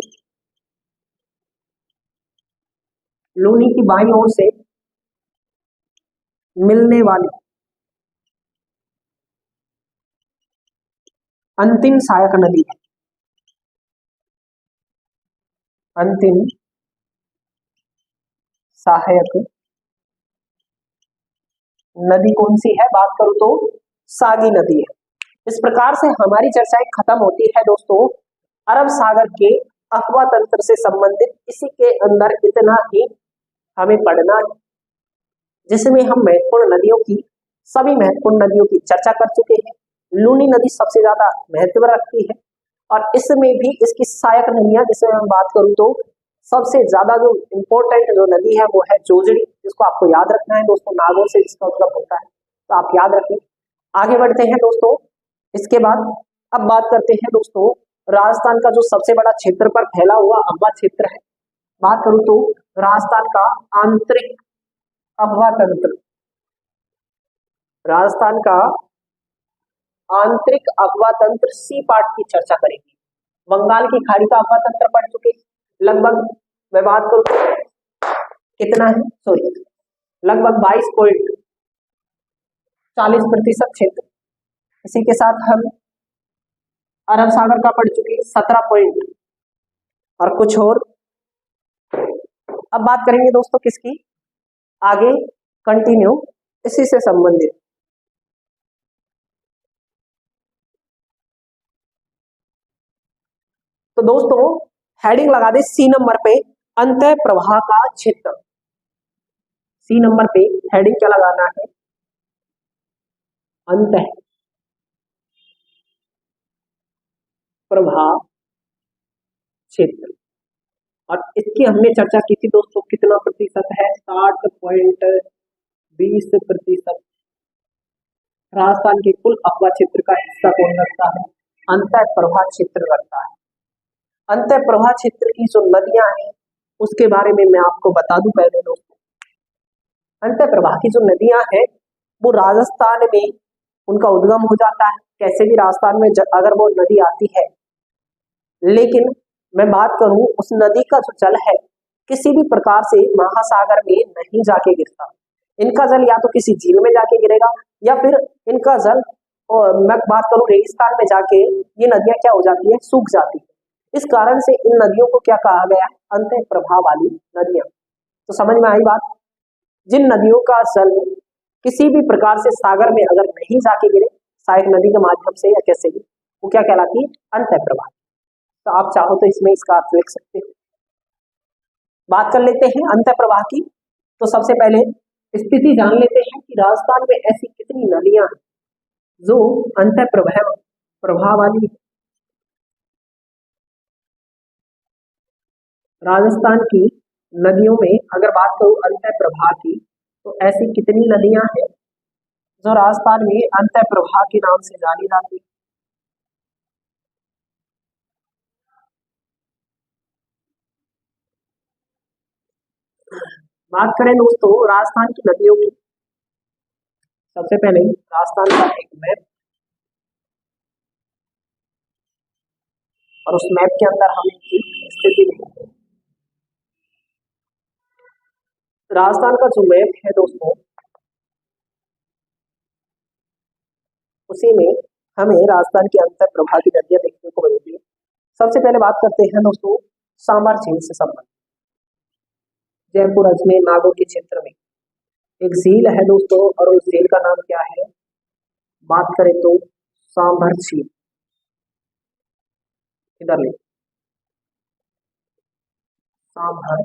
लूनी की बाईं ओर से मिलने वाली अंतिम सहायक नदी है। अंतिम सहायक नदी कौन सी है? बात करूं तो सागी नदी है। इस प्रकार से हमारी चर्चाएं खत्म होती है दोस्तों अरब सागर के अफवाह तंत्र से संबंधित। इसी के अंदर इतना ही हमें पढ़ना है, जिसमें हम महत्वपूर्ण नदियों की, सभी महत्वपूर्ण नदियों की चर्चा कर चुके हैं। लूनी नदी सबसे ज्यादा महत्व रखती है, और इसमें भी इसकी सहायक नदियां, जिसमें मैं बात करूं तो सबसे ज्यादा जो इम्पोर्टेंट जो नदी है वो है जोजड़ी, जिसको आपको याद रखना है दोस्तों, नागौर से जिसका मतलब होता है, तो आप याद रखें। आगे बढ़ते हैं दोस्तों। इसके बाद अब बात करते हैं दोस्तों राजस्थान का जो सबसे बड़ा क्षेत्र पर फैला हुआ अफवाह क्षेत्र है। बात करूं तो राजस्थान का आंतरिक अफवाह तंत्र, राजस्थान का आंतरिक अफवाह तंत्र सी पार्ट की चर्चा करेंगे। बंगाल की खाड़ी का अफवाह तंत्र पढ़ चुके, लगभग मैं बात करूं कितना है, सॉरी लगभग 22.40% क्षेत्र। इसी के साथ हम अरब सागर का पढ़ चुके 17 पॉइंट और कुछ और। अब बात करेंगे दोस्तों किसकी, आगे कंटिन्यू इसी से संबंधित। तो दोस्तों हेडिंग लगा दे सी नंबर पे, अंतः प्रवाह का क्षेत्र। सी नंबर पे हेडिंग क्या लगाना है? अंतः प्रवाह क्षेत्र। और इसकी हमने चर्चा की थी दोस्तों, कितना प्रतिशत है? 60.20%। राजस्थान के कुल अफवाह क्षेत्र का हिस्सा कौन रखता है? अंतः प्रवाह क्षेत्र रखता है। अंतः प्रवाह क्षेत्र की जो नदियां हैं उसके बारे में मैं आपको बता दूं पहले दोस्तों। अंतः प्रवाह की जो नदियां हैं वो राजस्थान में उनका उद्गम हो जाता है। कैसे भी राजस्थान में अगर वो नदी आती है, लेकिन मैं बात करूं उस नदी का जो जल है किसी भी प्रकार से महासागर में नहीं जाके गिरता। इनका जल या तो किसी झील में जाके गिरेगा, या फिर इनका जल, और मैं बात करूं रेगिस्तान में जाके ये नदियां क्या हो जाती है? सूख जाती है। इस कारण से इन नदियों को क्या कहा गया है? अंतः प्रवाह वाली नदियां। तो समझ में आई बात? जिन नदियों का जल किसी भी प्रकार से सागर में अगर नहीं जाके गिरे, सहायक नदी के माध्यम से या कैसे भी, वो क्या कहलाती है? अंतः प्रवाह। तो आप चाहो तो इसमें इसका अर्थ लिख सकते हैं। बात कर लेते हैं अंतः प्रवाह की। तो सबसे पहले स्थिति जान लेते हैं कि राजस्थान में ऐसी कितनी नदियां हैं जो अंतः प्रवाह वाली है। राजस्थान की नदियों में अगर बात करूं अंतः प्रवाह की, तो ऐसी कितनी नदियां हैं जो राजस्थान में अंतः प्रवाह के नाम से जानी जाती है? बात करें दोस्तों राजस्थान की नदियों की, सबसे पहले राजस्थान का एक मैप, और उस मैप के अंदर हम इनकी स्थिति लिखेंगे। राजस्थान का जो मैप है दोस्तों, उसी में हमें राजस्थान की अंतर प्रवाह की नदियां देखने को मिलती है। सबसे पहले बात करते हैं दोस्तों सांभर झील से संबंधित। जयपुर अजमेर नागौर के क्षेत्र में एक झील है दोस्तों, और उस झील का नाम क्या है? बात करें तो सांभर झील। इधर ले, सांभर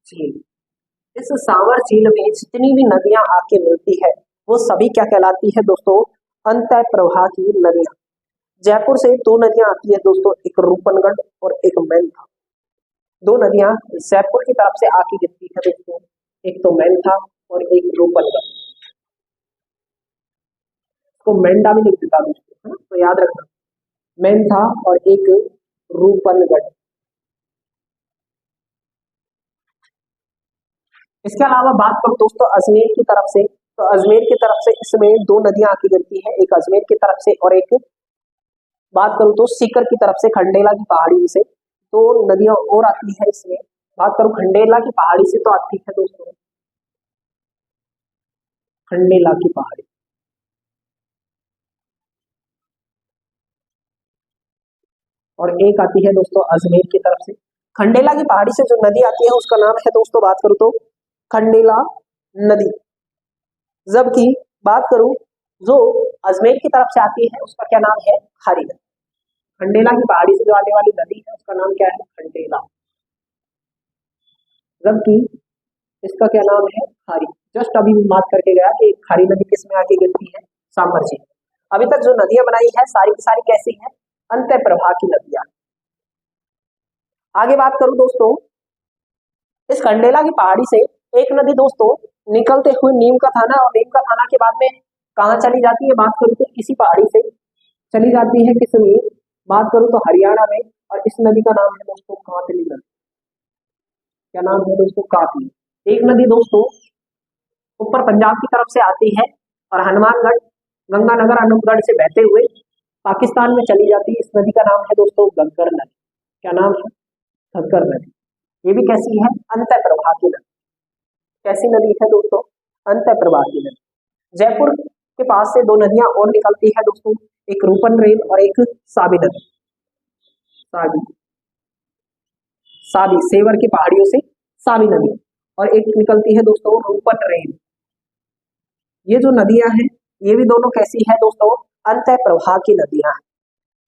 झील। इस सांभर झील में जितनी भी नदियां आके मिलती है वो सभी क्या कहलाती है दोस्तों, अंतः प्रवाह की नदियां। जयपुर से दो नदियां आती है दोस्तों, एक रूपनगढ़ और एक मेंथा। दो नदियां जयपुर की तरफ से आके गिरती है दोस्तों, एक तो मेंथा और एक रूपनगढ़। तो मेंढा भी लिख देता दोस्तों, है ना, तो याद रखना मेंथा और एक रूपनगढ़। इसके अलावा बात करूं दोस्तों अजमेर की तरफ से, तो अजमेर की तरफ से इसमें दो नदियां आके गिरती है, एक अजमेर की तरफ से और एक बात करूं तो सीकर की तरफ से, खंडेला की पहाड़ी से दो नदियां और आती है इसमें। बात करूं खंडेला की पहाड़ी से तो आती है दोस्तों खंडेला की पहाड़ी, और एक आती है दोस्तों अजमेर की तरफ से। खंडेला की पहाड़ी से जो नदी आती है उसका नाम है दोस्तों, बात करूं तो खंडेला नदी। जबकि बात करूं जो अजमेर की तरफ से आती है उसका क्या नाम है, खारी नदी। खंडेला की पहाड़ी से जो आने वाली नदी है उसका नाम क्या है, खंडेला। जबकि इसका क्या नाम है, खारी। जस्ट अभी बात करके गया कि खारी नदी किस में आके गिरती है, सांभर झील। अभी तक जो नदियां बनाई है सारी की सारी कैसी है, अंतः प्रवाह की नदियां। आगे बात करूं दोस्तों इस खंडेला की पहाड़ी से एक नदी दोस्तों निकलते हुए नीम का थाना, और नीम का थाना के बाद में कहाँ चली जाती है, बात करूं तो इसी पहाड़ी से चली जाती है किसमें, बात करूं तो हरियाणा में। और इस नदी का नाम है दोस्तों कातली नदी। क्या नाम है दोस्तों, कातली। एक नदी दोस्तों ऊपर पंजाब की तरफ से आती है और हनुमानगढ़, गंगानगर, अनूपगढ़ से बहते हुए पाकिस्तान में चली जाती है। इस नदी का नाम है दोस्तों घग्गर नदी। क्या नाम है, घग्गर नदी। ये भी कैसी है, अंतः प्रवाह की नदी। कैसी नदी है दोस्तों, अंतः प्रवाह की नदी। जयपुर के पास से दो नदियां और निकलती है दोस्तों, एक रूपन रेल और एक साबी नदी। साबी, साबी सेवर की पहाड़ियों से साबी नदी, और एक निकलती है दोस्तों रूपन रेल। ये जो नदियां हैं ये भी दोनों कैसी है दोस्तों, अंतः प्रवाह की नदियां हैं।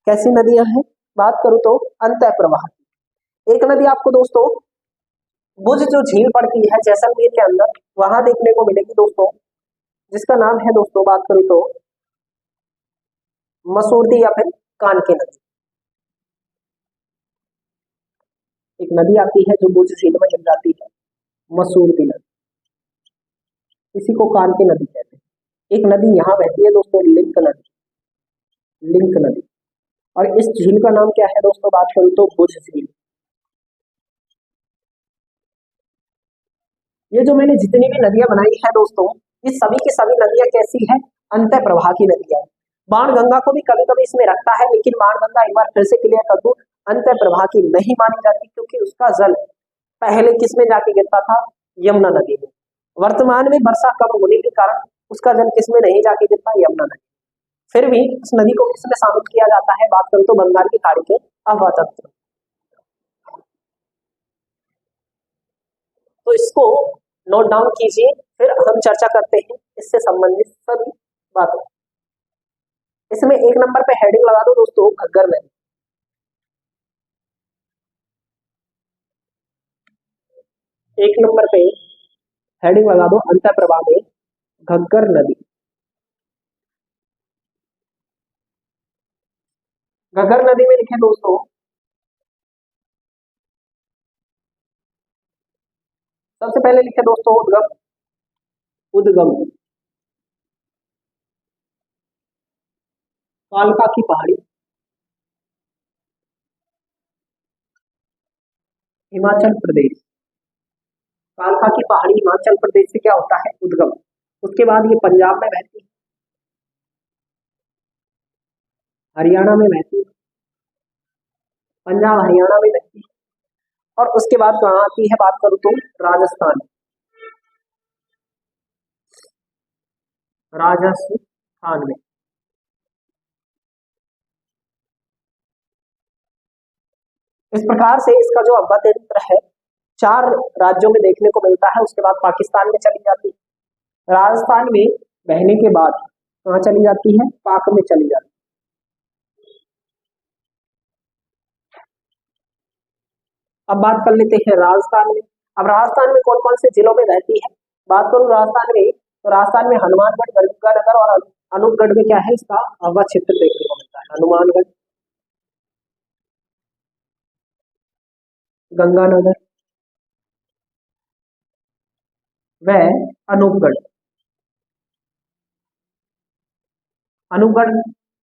कैसी नदियां हैं, बात करूं तो अंतः प्रवाह की। एक नदी आपको दोस्तों बुझ जो झील पड़ती है जैसलमेर के अंदर, वहां देखने को मिलेगी दोस्तों, जिसका नाम है दोस्तों बात करूं तो मसूरती या फिर कानके नदी। एक नदी आती है जो बुझ झील में मिल जाती है, मसूरती नदी, इसी को कानके नदी कहते हैं। एक नदी यहाँ बहती है दोस्तों लिंक नदी, लिंक नदी। और इस झील का नाम क्या है दोस्तों, बात करूं तो बुझ झील। ये जो मैंने जितनी भी नदियां बनाई है दोस्तों, ये सभी की सभी नदियां कैसी है, अंतः प्रवाह की नदियां। बाण गंगा को भी कभी कभी इसमें रखता है, लेकिन बाण गंगा एक बार फिर से क्लियर कर दूं, अंतः प्रवाह की नहीं मानी जाती, क्योंकि उसका जल पहले किसमें जाके गिरता था, यमुना नदी में। वर्तमान में वर्षा कम होने के कारण उसका जल किसमें नहीं जाके गिरता, यमुना नदी। फिर भी उस नदी को किसमें शामिल किया जाता है, बात करूं तो बंगाल की खाड़ी के अफवाह तत्व। तो इसको नोट डाउन कीजिए, फिर हम चर्चा करते हैं इससे संबंधित सभी बातों। इसमें एक नंबर पे हेडिंग लगा दो दोस्तों घग्गर नदी। एक नंबर पे हेडिंग लगा दो अंतः प्रवाह में घग्गर नदी। घग्गर नदी में लिखे दोस्तों, सबसे पहले लिखे दोस्तों उद्गम, उद्गम कालका की पहाड़ी, हिमाचल प्रदेश। कालका की पहाड़ी हिमाचल प्रदेश से क्या होता है, उद्गम। उसके बाद ये पंजाब में बहती है, हरियाणा में बहती है, पंजाब हरियाणा में बहती है, और उसके बाद कहाँ आती है, बात करूं तो राजस्थान, राजस्थान में। इस प्रकार से इसका जो अवध है चार राज्यों में देखने को मिलता है, उसके बाद पाकिस्तान में चली जाती है, राजस्थान में बहने के बाद कहाँ चली जाती है, पाक में चली जाती है। अब बात कर लेते हैं राजस्थान में। अब राजस्थान में कौन कौन से जिलों में रहती है, बात करूं राजस्थान में, तो राजस्थान में हनुमानगढ़, गंगानगर और अनूपगढ़ में क्या है, इसका आवा क्षेत्र देखने को मिलता है। हनुमानगढ़, गंगानगर व अनूपगढ़। अनूपगढ़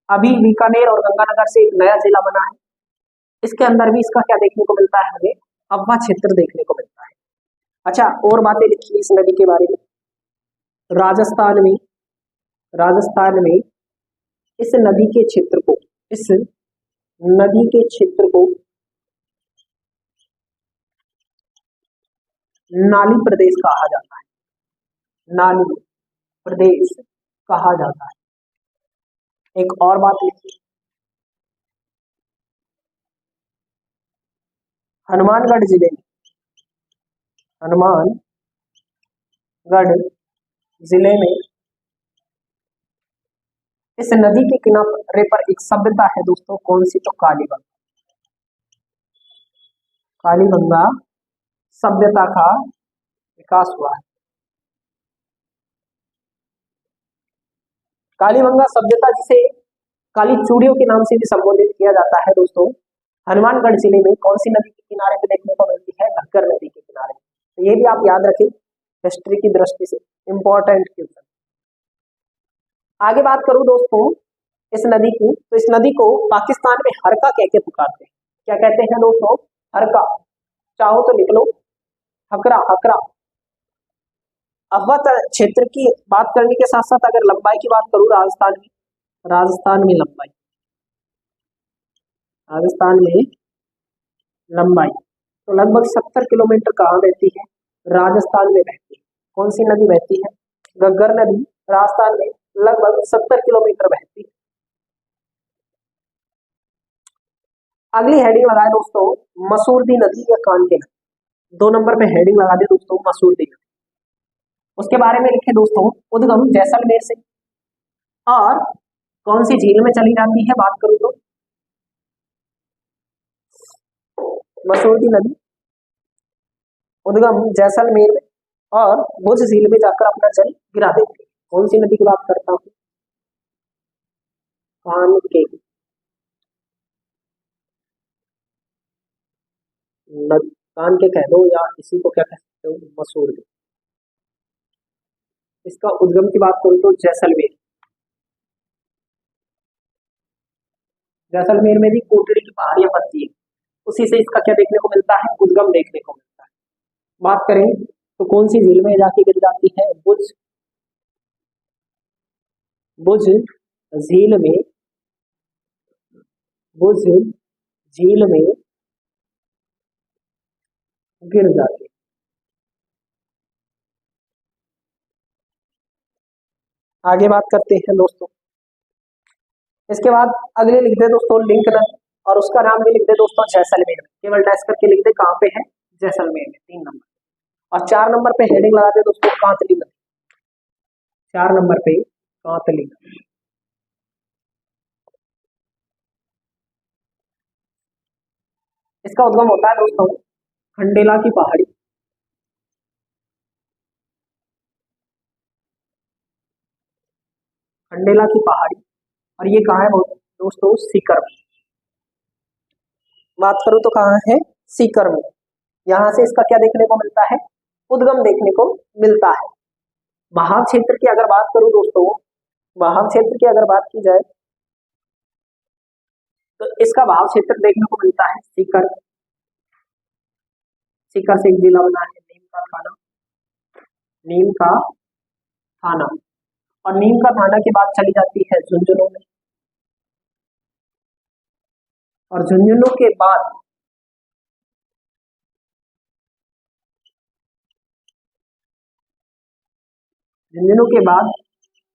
अभी बीकानेर और गंगानगर से एक नया जिला बना है, इसके अंदर भी इसका क्या देखने को मिलता है, हमें अवा क्षेत्र देखने को मिलता है। अच्छा, और बातें लिखी इस नदी के बारे में। राजस्थान में, राजस्थान में इस नदी के क्षेत्र को, इस नदी के क्षेत्र को नाली प्रदेश कहा जाता है, नाली प्रदेश कहा जाता है। एक और बात लिखिए, हनुमानगढ़ जिले में, हनुमानगढ़ जिले में इस नदी के किनारे पर एक सभ्यता है दोस्तों, कौन सी, तो कालीबंगा। कालीबंगा सभ्यता का विकास हुआ है। कालीबंगा सभ्यता, जिसे काली चूड़ियों के नाम से भी संबोधित किया जाता है दोस्तों, हनुमानगढ़ जिले में कौन सी नदी के किनारे पे देखने को मिलती है, घग्गर नदी के किनारे। तो ये भी आप याद रखें हिस्ट्री की दृष्टि से, इंपॉर्टेंट क्वेश्चन। आगे बात करूं दोस्तों इस नदी की, तो इस नदी को पाकिस्तान में हरका कह के पुकारते हैं। क्या कहते हैं दोस्तों, हरका, चाहो तो लिख लो हकरा, हकरा। अवध क्षेत्र की बात करने के साथ साथ अगर लंबाई की बात करूं राजस्थान में, राजस्थान में लंबाई, राजस्थान में लंबाई तो लगभग 70 किलोमीटर कहाँ बहती है, राजस्थान में बहती है। कौन सी नदी बहती है, घग्गर नदी राजस्थान में लगभग 70 किलोमीटर बहती है। अगली हेडिंग लगाए दोस्तों, मसूरदी नदी या कांटे नदी। 2 नंबर पे हेडिंग लगा दे दोस्तों, मसूरदी नदी। उसके बारे में लिखे दोस्तों, उद्गम जैसलमेर से और कौन सी झील में चली जाती है, बात करूं तो मसूरदी नदी उद्गम जैसलमेर में और भुज झील में जाकर अपना जल गिरा देती है। कौन सी नदी की बात करता हूं, कानके नदी, कानके कह दो या इसी को क्या कह सकते हो, मसूरदी। इसका उद्गम की बात करूं तो जैसलमेर, जैसलमेर में भी कोटड़ी की पहाड़ियां पड़ती है, उसी से इसका क्या देखने को मिलता है, उद्गम देखने को मिलता है। बात करें तो कौन सी झील में जाके गिर जाती है, भुज, भुज झील में, भुज झील में गिर जाती है। आगे बात करते हैं दोस्तों, इसके बाद अगले लिख दे दोस्तों लिंक नदी, और उसका नाम भी लिख दे दोस्तों जैसलमेर में, केवल डैश करके लिख दे कहाँ पे है, जैसलमेर में, 3 नंबर। और 4 नंबर पे हेडिंग लगा दे दोस्तों कांतली नदी, 4 नंबर पे कांतली नदी। इसका उद्गम होता है दोस्तों खंडेला की पहाड़ी, खंडेला की पहाड़ी, और ये कहाँ है दोस्तों, सीकर में। बात करूं तो कहाँ है, सीकर में। यहाँ से इसका क्या देखने को मिलता है, उद्गम देखने को मिलता है। महाव क्षेत्र की अगर बात करूं दोस्तों, महाव क्षेत्र की अगर बात की जाए तो इसका भाव क्षेत्र देखने को मिलता है सीकर, सीकर से एक जिला बना है नीम का थाना, नीम का थाना, और नीम का थाना की बात चली जाती है झुंझुनू में, और झुंझुनू के बाद झुंझुनू के बाद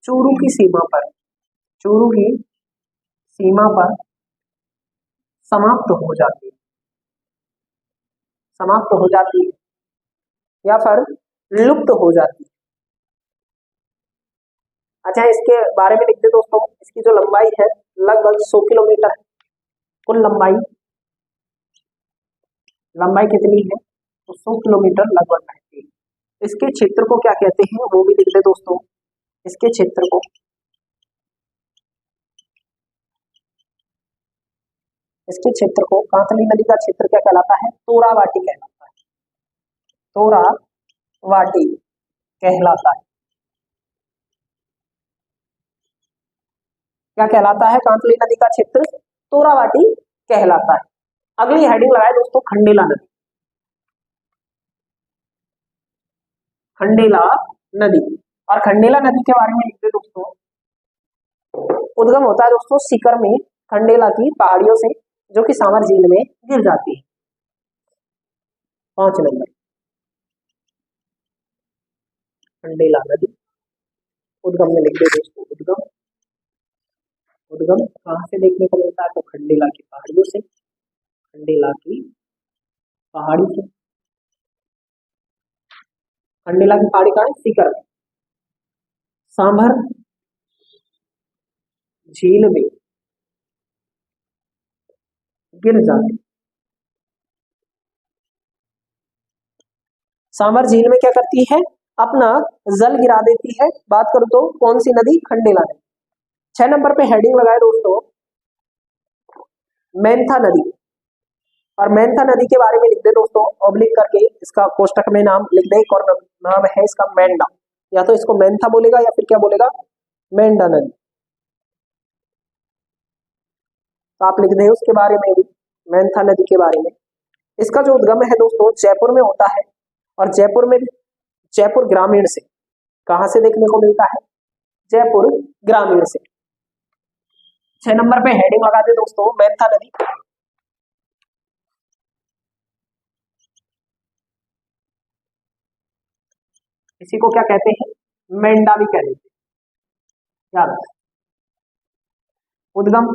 चूरू की सीमा पर, चूरू की सीमा पर समाप्त हो जाती है, समाप्त हो जाती है या फिर लुप्त हो जाती है। अच्छा, इसके बारे में लिख दे दोस्तों, इसकी जो लंबाई है लगभग 100 किलोमीटर है, कुल लंबाई लंबाई कितनी है? तो 100 किलोमीटर लगभग रहती है। इसके क्षेत्र को क्या कहते हैं वो भी लिख दे दोस्तों। इसके क्षेत्र को कांतली नदी का क्षेत्र क्या कहलाता है? तोरावाटी कहलाता है। तोरावाटी कहलाता है। क्या कहलाता है? कांतली नदी का क्षेत्र तोरावाटी कहलाता है। अगली हेडिंग लगाए दोस्तों, खंडेला नदी। खंडेला नदी, और खंडेला नदी के बारे में लिखते दोस्तों, उद्गम होता है दोस्तों सीकर में खंडेला की पहाड़ियों से, जो कि सावर झील में गिर जाती है। 5 नंबर, खंडेला नदी उद्गम में लिख दे दोस्तों। उद्गम कहाँ से देखने को मिलता है? तो खंडेला की पहाड़ियों से। खंडेला की पहाड़ी से। खंडेला की पहाड़ी कहाँ है? सीकर में। सांभर झील में गिर जाती। सांभर झील में क्या करती है? अपना जल गिरा देती है। बात करूं तो कौन सी नदी? खंडेला नदी। 6 नंबर पे हेडिंग लगाए दोस्तों, मेंथा नदी। और मेंथा नदी के बारे में लिख दे दोस्तों, ऑब्लिक करके इसका कोष्टक में नाम लिख दे। एक और नाम है इसका मेंढा, या तो इसको मेंथा बोलेगा या फिर क्या बोलेगा? मेंढा नदी। तो आप लिख दे उसके बारे में भी, मेंथा नदी के बारे में। इसका जो उद्गम है दोस्तों जयपुर में होता है, और जयपुर ग्रामीण से। कहां से देखने को मिलता है? जयपुर ग्रामीण से। 6 नंबर पे हेडिंग लगा दे दोस्तों, मेंथा नदी। इसी को क्या कहते हैं? मेंढा भी कहते हैं। याद रखें। उद्गम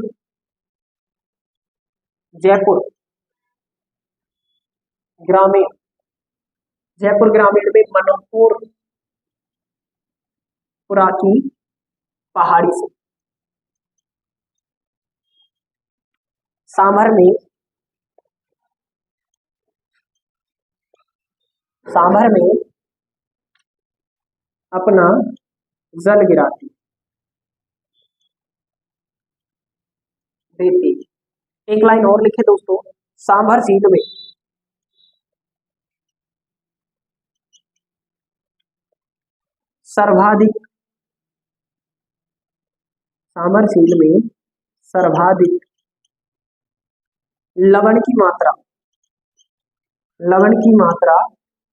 जयपुर ग्रामीण। जयपुर ग्रामीण में मनोहरपुरा की पहाड़ी से। सांभर में अपना जल गिराती देती। एक लाइन और लिखे दोस्तों, सांभर झील में सर्वाधिक सांभर झील में सर्वाधिक लवण की मात्रा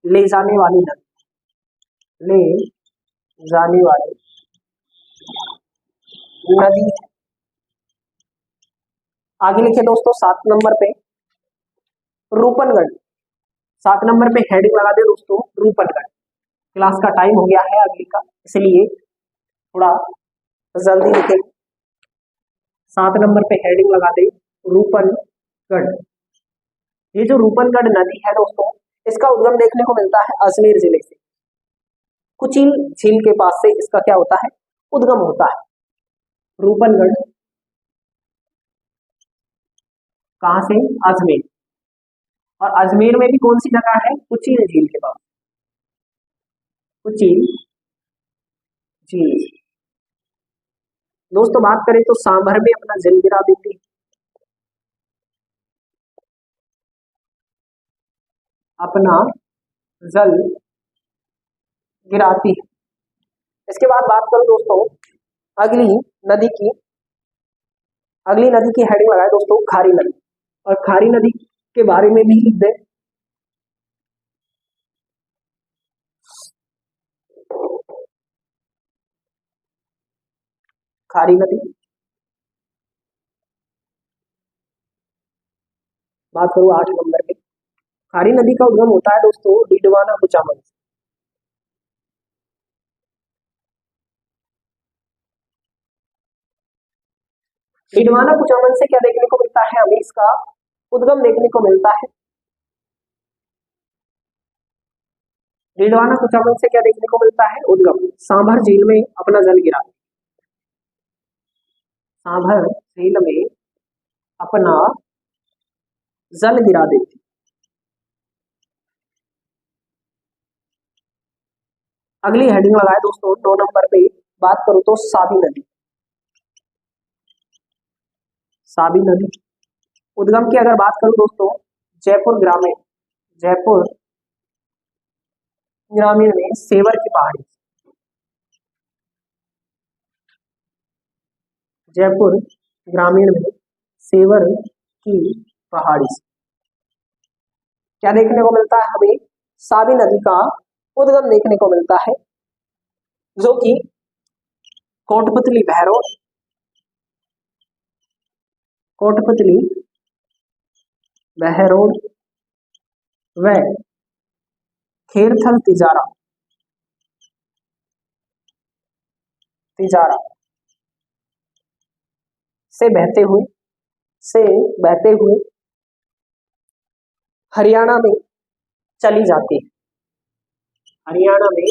ले जाने वाली नदी है। आगे लिखे दोस्तों 7 नंबर पे रूपनगढ़। 7 नंबर पे हेडिंग लगा दे दोस्तों, रूपनगढ़। क्लास का टाइम हो गया है अगली का, इसलिए थोड़ा जल्दी लिखे। 7 नंबर पे हेडिंग लगा दे रूपनगढ़। ये जो रूपनगढ़ नदी है दोस्तों, इसका उद्गम देखने को मिलता है अजमेर जिले से। कुचिल झील के पास से इसका क्या होता है? उद्गम होता है। रूपनगढ़ कहां से? अजमेर। और अजमेर में भी कौन सी जगह है? कुचिल झील के पास। कुचिल झील। दोस्तों बात करें तो सांभर में अपना जल गिरा देती है। अपना जल गिराती है। इसके बाद बात करूं दोस्तों अगली नदी की हेडिंग लगाए दोस्तों, खारी नदी। और खारी नदी के बारे में भी लिख दे। खारी नदी, बात करूं 8 नंबर पे, खारी नदी का उद्गम होता है दोस्तों डिडवाना कुचामन से। डिडवाना कुचामन से क्या देखने को मिलता है? हमें इसका उद्गम देखने को मिलता है। डिडवाना कुचामन से क्या देखने को मिलता है? उद्गम। सांभर झील में अपना जल गिरा। सांभर झील में अपना जल गिरा देती। अगली हेडिंग लगाए दोस्तों 9 नंबर पे बात करूं तो साबी नदी। साबी नदी उद्गम की अगर बात करूं दोस्तों जयपुर ग्रामीण में सेवर की पहाड़ी, जयपुर ग्रामीण में सेवर की पहाड़ी से क्या देखने को मिलता है हमें, साबी नदी का उद्गम देखने को मिलता है, जो कि कोटपुतली बहरोड व खेरथल तिजारा से बहते हुए हरियाणा में चली जाती है। हरियाणा में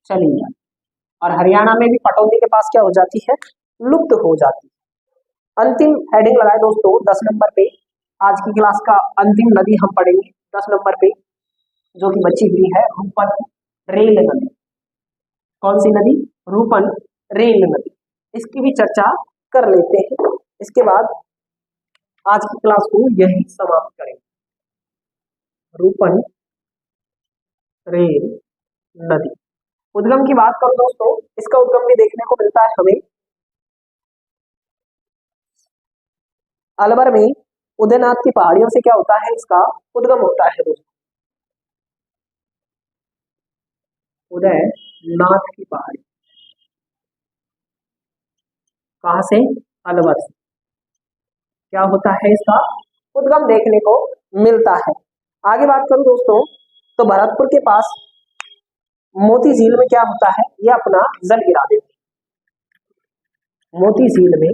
चली जाती और हरियाणा में भी पटौदी के पास क्या हो जाती है, लुप्त हो जाती है। अंतिम हेडिंग लगाए दोस्तों 10 नंबर पे, आज की क्लास का अंतिम नदी हम पढ़ेंगे 10 नंबर पे, जो कि बची हुई है रूपन रेल नदी। कौन सी नदी, रूपन रेल नदी, इसकी भी चर्चा कर लेते हैं। इसके बाद आज की क्लास को यही समाप्त करेंगे। रूपन रेल नदी उद्गम की बात करो दोस्तों, इसका उद्गम भी देखने को मिलता है हमें अलवर में उदयनाथ की पहाड़ियों से क्या होता है, इसका उद्गम होता है दोस्तों। उदयनाथ की पहाड़ी कहां से, अलवर से क्या होता है, इसका उद्गम देखने को मिलता है। आगे बात करूं दोस्तों तो भरतपुर के पास मोती झील में क्या होता है, ये अपना जल गिरा देते हैं। मोती झील में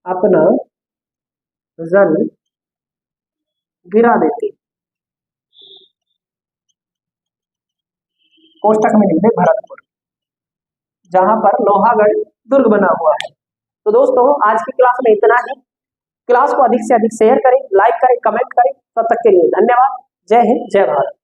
अपना जल गिरा देते, कोष्टक में लिखते भरतपुर, जहां पर लोहागढ़ दुर्ग बना हुआ है। तो दोस्तों आज की क्लास में इतना ही। क्लास को अधिक से अधिक शेयर करें, लाइक करें, कमेंट करें। तब तक के लिए धन्यवाद। जय हिंद, जय भारत।